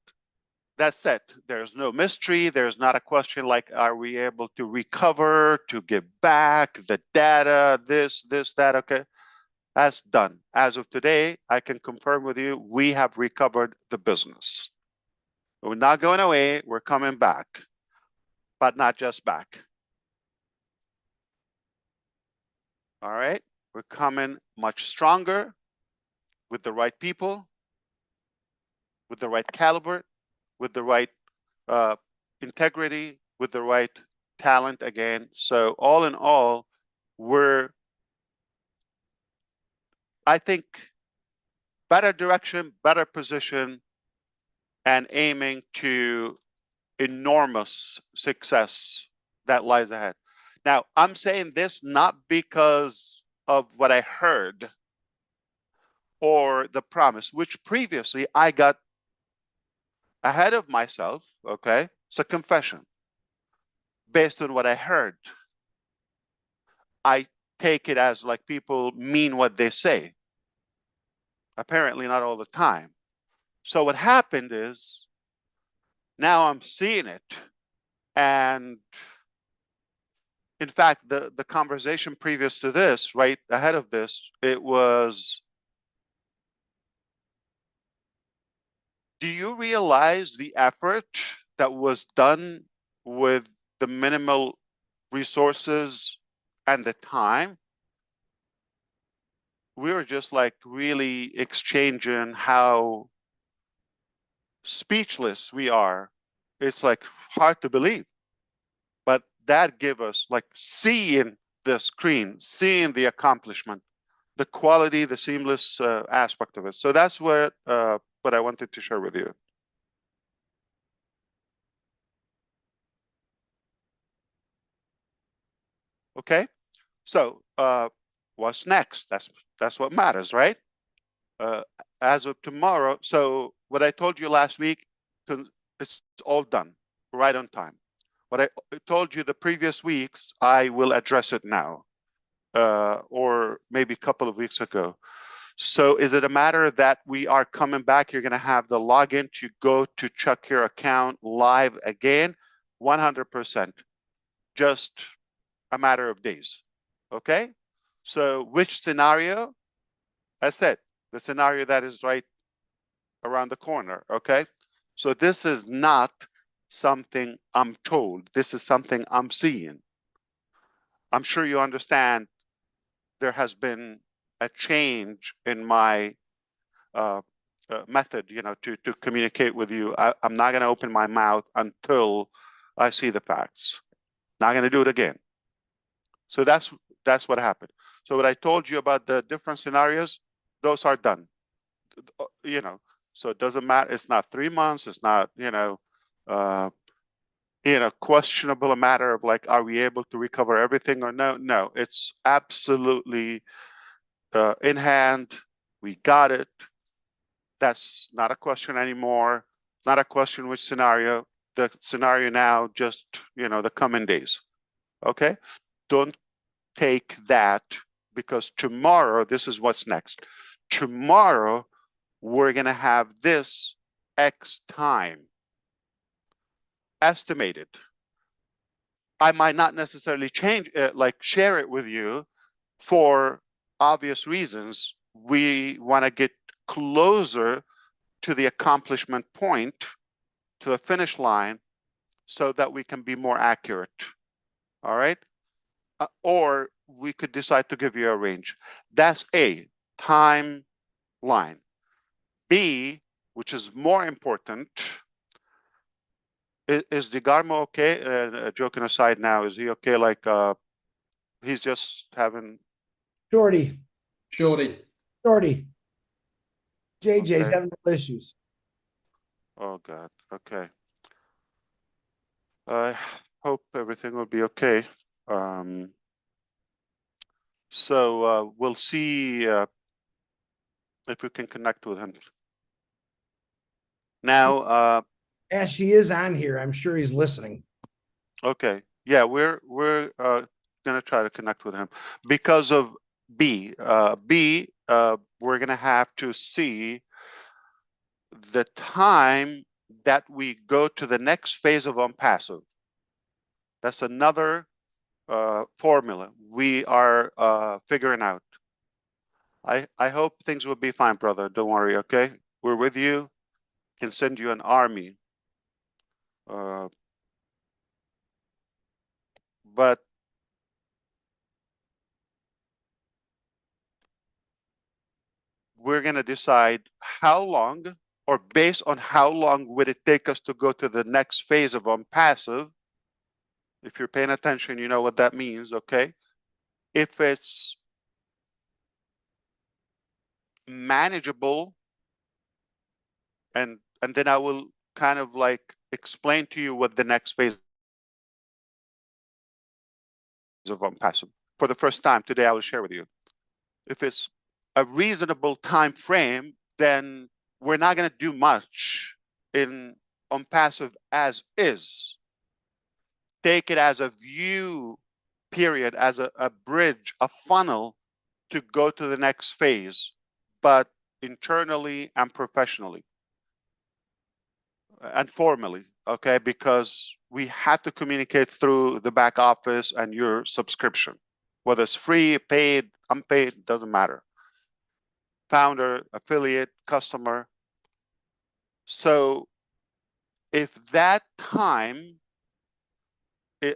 that's it. There's no mystery. There's not a question like, are we able to recover, to give back the data, this, that, okay? That's done. As of today, I can confirm with you, we have recovered the business. We're not going away, we're coming back, but not just back. All right, we're coming much stronger with the right people, with the right caliber, with the right integrity, with the right talent again. So all in all, we're, I think, better direction, better position, and aiming to enormous success that lies ahead. Now, I'm saying this not because of what I heard or the promise, which previously I got ahead of myself, okay? It's a confession. Based on what I heard, I take it as like people mean what they say. Apparently not all the time. So what happened is, now I'm seeing it. And in fact, the conversation previous to this, right ahead of this, it was, do you realize the effort that was done with the minimal resources and the time? We were just like really exchanging how speechless we are. It's like hard to believe. But that gave us like seeing the screen, seeing the accomplishment, the quality, the seamless aspect of it. So that's what I wanted to share with you. Okay, so what's next? That's what matters, right? As of tomorrow. So what I told you last week, it's all done, right on time. What I told you the previous weeks, I will address it now, or maybe a couple of weeks ago. So is it a matter that we are coming back? You're going to have the login to go to check your account live again? 100%. Just a matter of days. Okay? So which scenario? I said the scenario that is right around the corner. Okay? So this is not something I'm told. This is something I'm seeing. I'm sure you understand there has been a change in my method, you know, to communicate with you. I'm not going to open my mouth until I see the facts. Not going to do it again. So that's what happened. So what I told you about the different scenarios, those are done. You know, so it doesn't matter. It's not 3 months. It's not, questionable a matter of like, are we able to recover everything or no? No, it's absolutely in hand. We got it. That's not a question anymore. Not a question which scenario. The scenario now just, the coming days. Okay? Don't take that, because tomorrow, this is what's next. Tomorrow, we're going to have this X time estimated. I might not necessarily share it with you for obvious reasons. We want to get closer to the accomplishment point, to the finish line, so that we can be more accurate. All right? Or we could decide to give you a range. That's A, timeline. B, which is more important, is DeGarmo okay? Joking aside now, is he okay? He's just having... Shorty. Shorty. JJ's Okay. having no issues. Oh, God. Okay. I hope everything will be okay. So we'll see if we can connect with him. Now, As she is on here, I'm sure he's listening. okay. Yeah, we're gonna try to connect with him because of B. We're gonna have to see the time that we go to the next phase of ONPASSIVE. That's another formula we are figuring out. I hope things will be fine, brother. Don't worry, okay? We're with you. Can send you an army. But we're going to decide how long, or based on how long would it take us to go to the next phase of ONPASSIVE. If you're paying attention, you know what that means, okay? If it's manageable, and then I will kind of explain to you what the next phase of ONPASSIVE. For the first time today, I will share with you. If it's a reasonable time frame, then we're not going to do much in ONPASSIVE as is. Take it as a view period, as a bridge, a funnel to go to the next phase, but internally and professionally and formally, okay? Because we have to communicate through the back office and your subscription, whether it's free, paid, unpaid, doesn't matter. Founder, affiliate, customer. So if that time,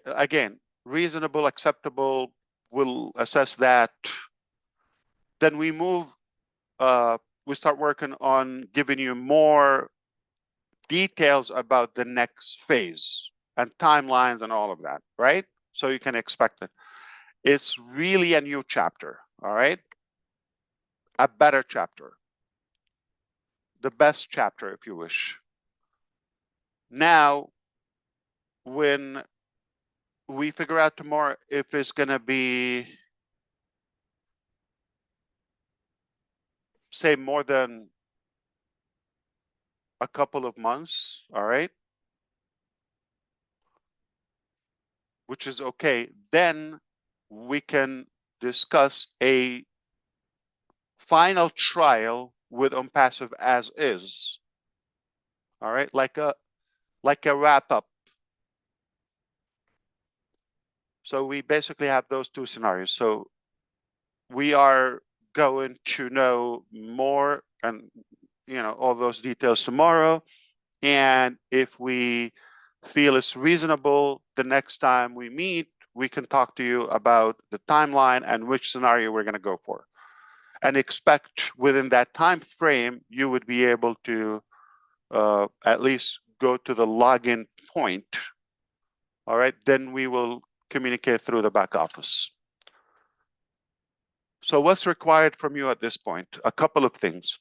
again, reasonable, acceptable, we'll assess that. Then we move, we start working on giving you more details about the next phase and timelines and all of that, right? So you can expect it. It's really a new chapter, all right? A better chapter. The best chapter, if you wish. Now, when we figure out tomorrow if it's going to be, say, more than a couple of months, all right? Which is okay. Then we can discuss a final trial with ONPASSIVE as is. All right, like a wrap up. So we basically have those two scenarios. So we are going to know more and all those details tomorrow. And if we feel it's reasonable, the next time we meet, we can talk to you about the timeline and which scenario we're going to go for. And expect within that time frame, you would be able to at least go to the login point. All right, then we will communicate through the back office. So what's required from you at this point? A couple of things.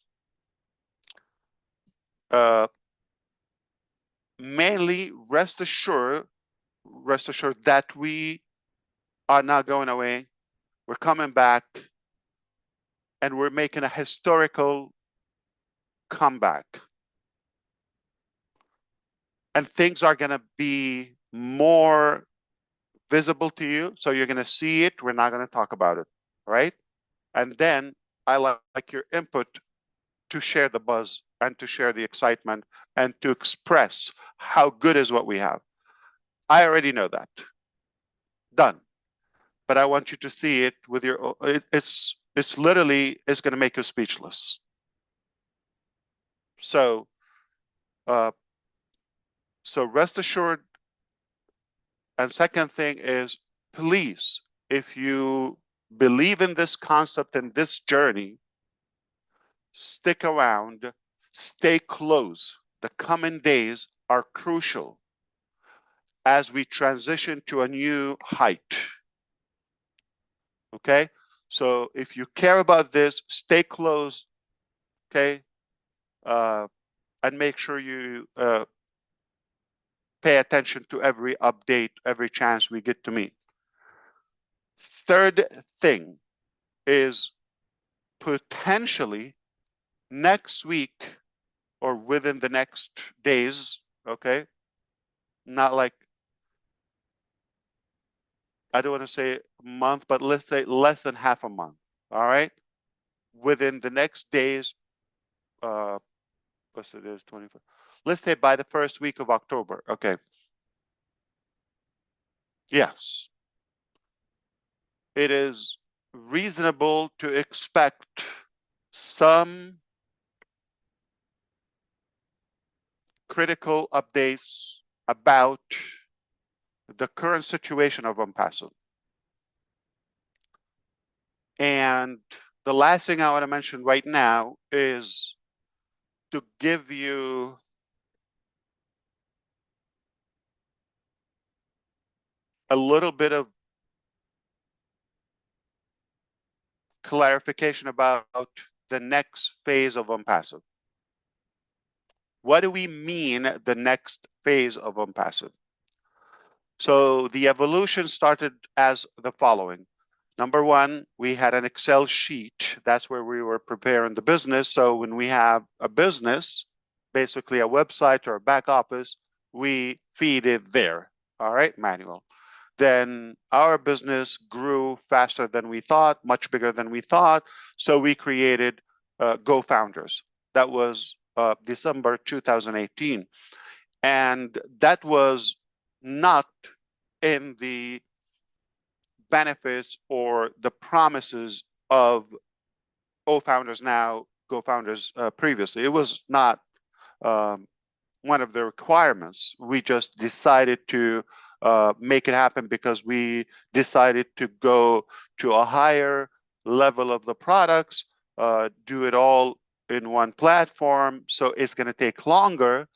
Mainly, rest assured that we are not going away. We're coming back, and we're making a historical come back. And things are going to be more visible to you. So you're going to see it. We're not going to talk about it. Right? And then I like your input to share the buzz and to share the excitement and to express how good is what we have. I already know that. Done. But I want you to see it with your, it's literally, it's going to make you speechless. So, so rest assured. And second thing is, please, if you believe in this concept and this journey, stick around, stay close. The coming days are crucial as we transition to a new height. Okay? So if you care about this, stay close, okay? And make sure you pay attention to every update, every chance we get to meet. Third thing is potentially next week or within the next days, okay? Not like, I don't want to say a month, but let's say less than half a month, all right? Within the next days, what's it is, 24. Let's say by the first week of October, okay? Yes. It is reasonable to expect some critical updates about the current situation of ONPASSIVE. And the last thing I want to mention right now is to give you a little bit of clarification about the next phase of ONPASSIVE. What do we mean the next phase of ONPASSIVE? So the evolution started as the following. Number one, we had an Excel sheet. That's where we were preparing the business. So when we have a business, basically a website or a back office, we feed it there, all right, manual. Then our business grew faster than we thought, much bigger than we thought. So we created Go Founders. That was December 2018. And that was not in the benefits or the promises of Founders now, Go Founders previously. It was not one of the requirements. We just decided to make it happen because we decided to go to a higher level of the products, do it all in one platform. So it's going to take longer,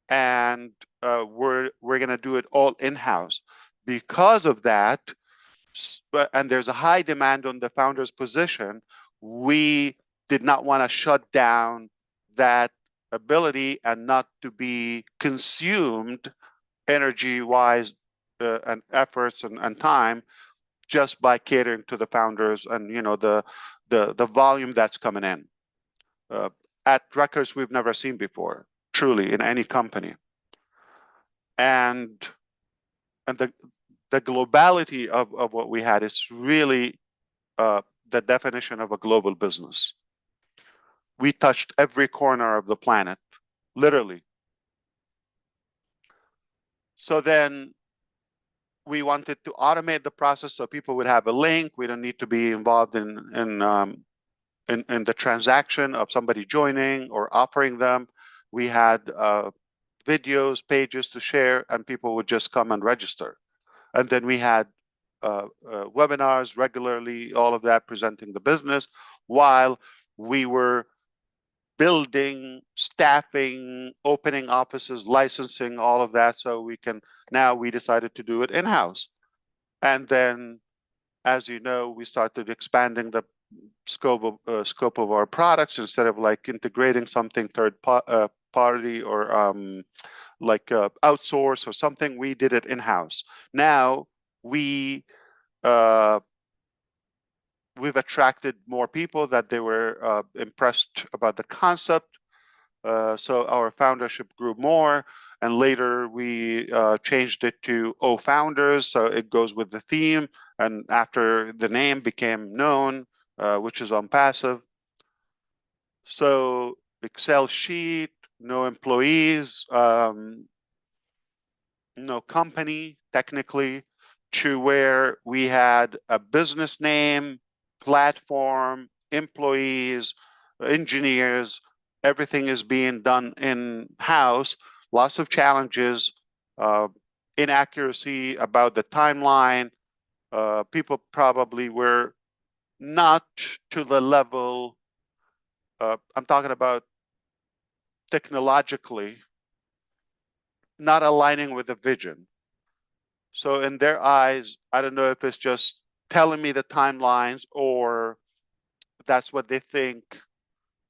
and we're going to do it all in-house. Because of that, and there's a high demand on the founder's position, we did not want to shut down that ability and not to be consumed energy-wise and efforts and time just by catering to the founders and the volume that's coming in at records we've never seen before, truly, in any company. And the globality of what we had is really the definition of a global business. We touched every corner of the planet, literally. So then we wanted to automate the process so people would have a link. We don't need to be involved in the transaction of somebody joining or offering them. We had videos, pages to share, and people would just come and register. And then we had webinars regularly, all of that presenting the business while we were building, staffing, opening offices, licensing, all of that. So now we decided to do it in-house. And then, as you know, we started expanding the scope of our products. Instead of like integrating something third party or like outsource or something, we did it in-house. Now we've attracted more people that they were impressed about the concept. So our foundership grew more, and later we changed it to O Founders, so it goes with the theme, and after the name became known, which is ONPASSIVE. So Excel sheet, no employees, no company technically, to where we had a business name, platform, employees, engineers, everything is being done in-house, lots of challenges, inaccuracy about the timeline. People probably were not to the level, I'm talking about technologically, not aligning with the vision. So in their eyes, I don't know if it's just telling me the timelines or that's what they think,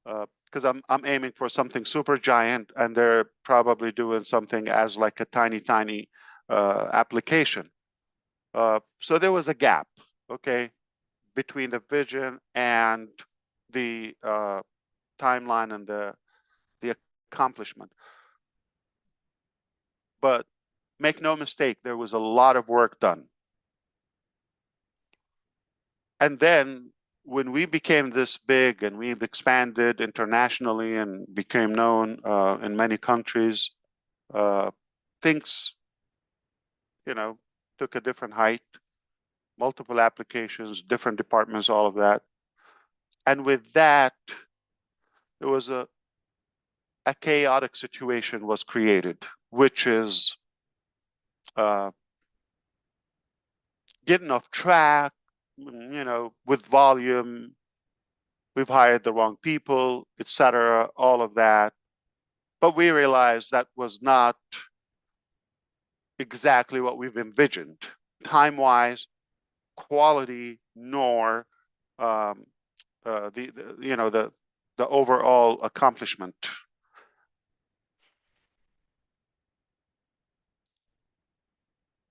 because I'm aiming for something super giant, and they're probably doing something as like a tiny application. So there was a gap, okay, between the vision and the timeline and the accomplishment. But make no mistake, there was a lot of work done. And then when we became this big and we've expanded internationally and became known in many countries, things, took a different height, multiple applications, different departments, all of that. And with that, there was a chaotic situation was created, which is getting off track, with volume. We've hired the wrong people, etc., all of that. But we realized that was not exactly what we've envisioned, time-wise, quality, nor the overall accomplishment.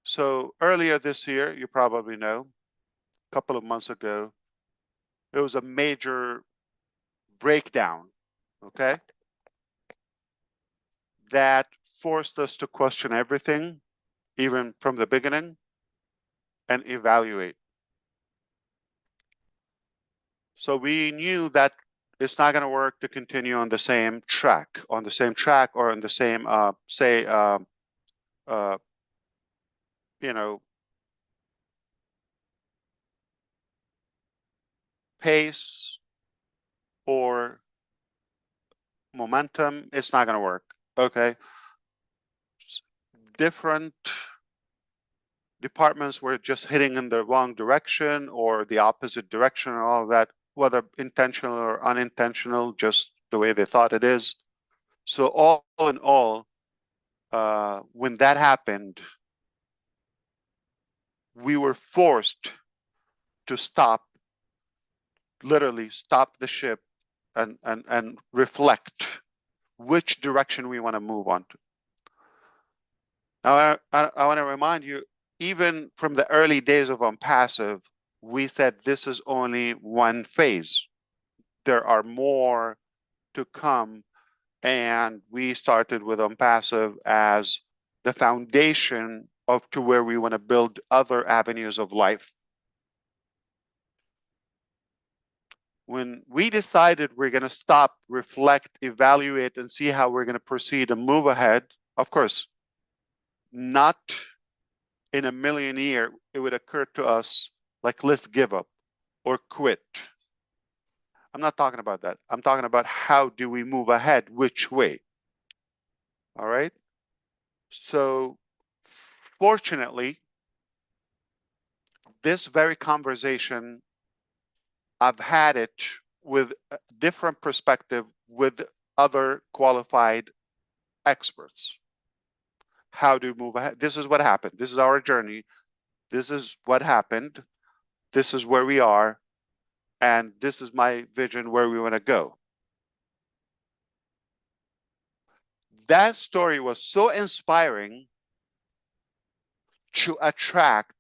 So earlier this year, you probably know, a couple of months ago, it was a major breakdown, okay? That forced us to question everything, even from the beginning, and evaluate. So we knew that it's not going to work to continue on the same track, or on the same, pace or momentum. It's not going to work. Okay. Different departments were just heading in the wrong direction or the opposite direction, and all of that, whether intentional or unintentional, just the way they thought it is. So all in all, when that happened, we were forced to literally stop the ship and reflect which direction we want to move on to. Now, I want to remind you, even from the early days of ONPASSIVE, we said this is only one phase. There are more to come, and we started with ONPASSIVE as the foundation to where we want to build other avenues of life. When we decided we're going to stop, reflect, evaluate, and see how we're going to proceed and move ahead, of course, not in a million years it would occur to us like, let's give up or quit. I'm not talking about that. I'm talking about how do we move ahead, which way. All right. So fortunately, this very conversation, I've had it with a different perspective with other qualified experts. How do we move ahead? This is what happened. This is our journey. This is what happened. This is where we are. And this is my vision where we want to go. That story was so inspiring to attract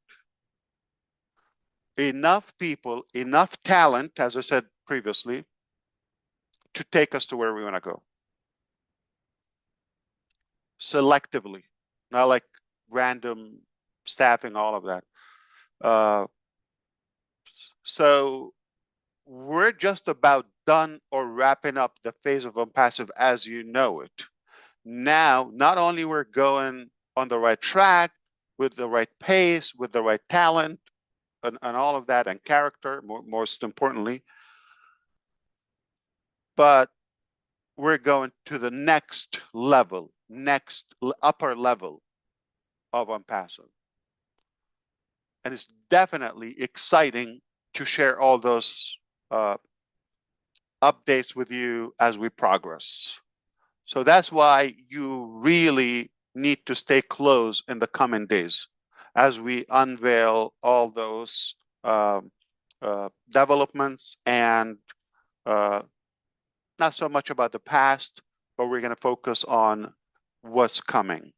enough people, enough talent, as I said previously, to take us to where we want to go. selectively, not like random staffing, all of that. So we're just about done or wrapping up the phase of ONPASSIVE as you know it. Now, not only we're going on the right track, with the right pace, with the right talent, and all of that, and character, most importantly, but we're going to the next level, upper level of ONPASSIVE. And it's definitely exciting to share all those updates with you as we progress. So that's why you really need to stay close in the coming days as we unveil all those developments, and not so much about the past, but we're going to focus on what's coming.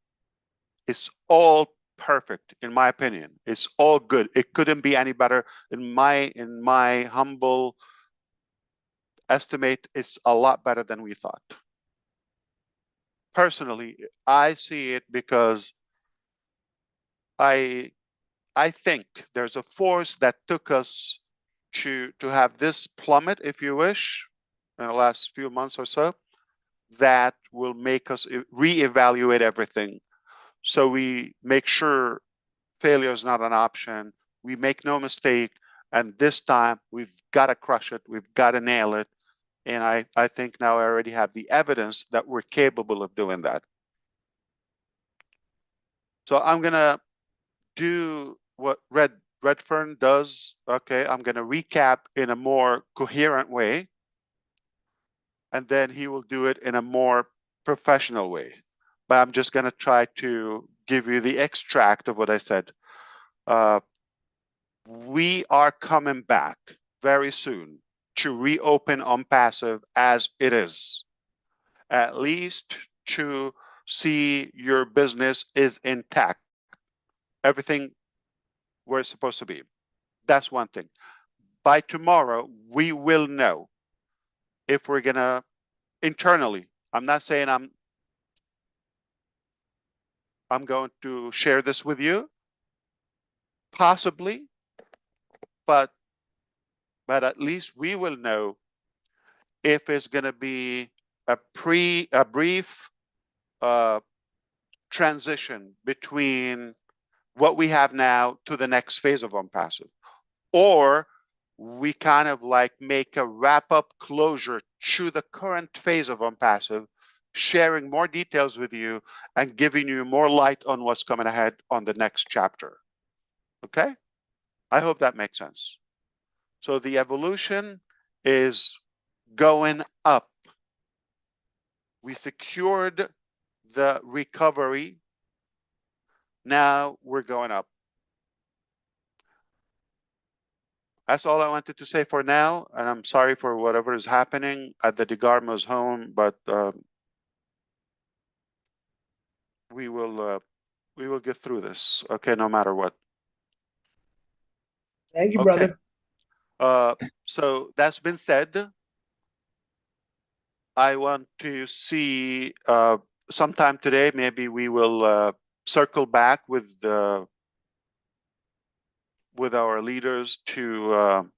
It's all perfect, in my opinion. It's all good. It couldn't be any better. In my humble estimate, it's a lot better than we thought. Personally, I see it because I think there's a force that took us to have this plummet, if you wish, in the last few months or so, that will make us reevaluate everything. So we make sure failure is not an option. We make no mistake. And this time we've got to crush it. We've got to nail it. And I think now I already have the evidence that we're capable of doing that. So I'm going to do what Redfern does. Okay, I'm going to recap in a more coherent way. And then he will do it in a more professional way. But I'm just going to try to give you the extract of what I said. We are coming back very soon to reopen ONPASSIVE as it is, at least to see your business is intact, everything where it's supposed to be. That's one thing. By tomorrow, we will know if we're gonna internally. I'm not saying I'm going to share this with you, possibly, but at least we will know if it's going to be a brief transition between what we have now to the next phase of ONPASSIVE, or we kind of like make a wrap-up closure to the current phase of ONPASSIVE, sharing more details with you and giving you more light on what's coming ahead on the next chapter. Okay? I hope that makes sense. So the evolution is going up. We secured the recovery. Now we're going up. That's all I wanted to say for now. And I'm sorry for whatever is happening at the DeGarmo's home, but we will get through this, okay, no matter what. Thank you, Okay. brother. So that's been said. I want to see sometime today, maybe we will circle back with our leaders to, I'm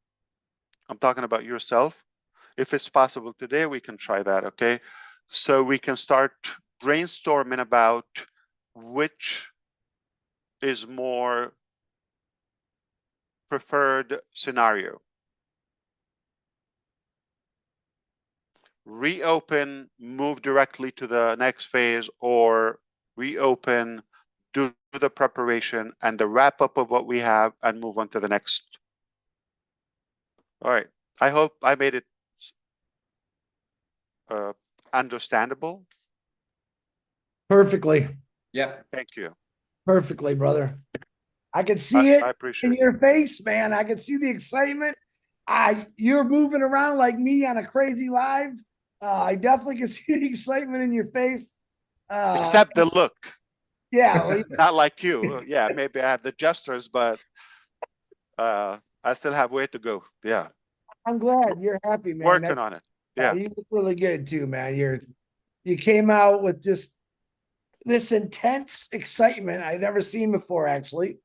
talking about yourself. If it's possible today, we can try that, okay? So we can start brainstorming about which is more preferred scenario. Reopen, move directly to the next phase, or reopen, do the preparation and the wrap up of what we have and move on to the next. All right. I hope I made it understandable. Perfectly. Yeah. Thank you. Perfectly, brother. I can see it I in appreciate it. your face, man. I can see the excitement. You're moving around like me on a crazy live. I definitely can see the excitement in your face. Except the look. Yeah. Well, Not like you. Yeah, maybe I have the gestures, but I still have way to go. Yeah. I'm glad you're happy, man. Working on it. Yeah. You look really good too, man. You came out with just this intense excitement I've never seen before, actually.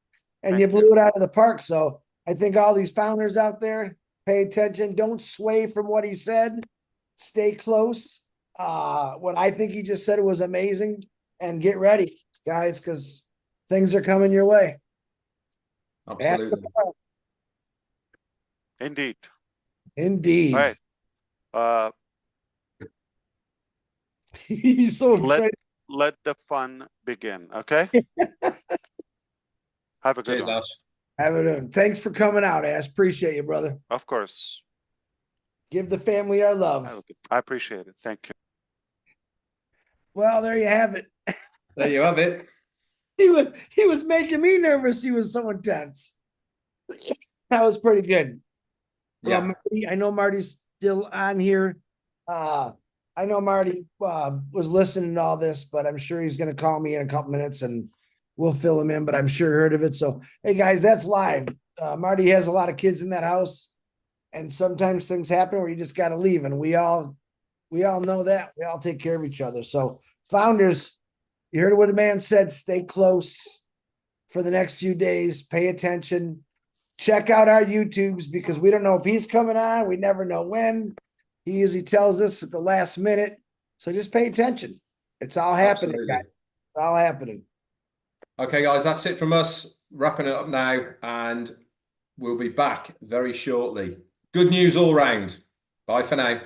And Thank you blew you. it out of the park. So I think all these founders out there, pay attention. Don't sway from what he said. Stay close. What I think he just said was amazing. And get ready, guys, because things are coming your way. Absolutely. Indeed. Indeed. All right. He's so excited. Let the fun begin. Okay. Have a good Cheers, one. Ash. Have it. Thanks for coming out, Ash. Appreciate you, brother. Of course. Give the family our love. I appreciate it. Thank you. Well, there you have it. There you have it. He was making me nervous. He was so intense. That was pretty good. Yeah. Marty, I know Marty's still on here. I know Marty was listening to all this, but I'm sure he's going to call me in a couple minutes and we'll fill him in, but I'm sure he heard of it. So, hey guys, that's live. Marty has a lot of kids in that house, and sometimes things happen where you just got to leave, and we all know that. We all take care of each other. So, founders, you heard what the man said. Stay close for the next few days. Pay attention. Check out our YouTubes because we don't know if he's coming on. We never know when. He usually tells us at the last minute. So just pay attention. It's all happening, Absolutely. guys. It's all happening. Okay, guys, that's it from us. Wrapping it up now, and we'll be back very shortly. Good news all round. Bye for now.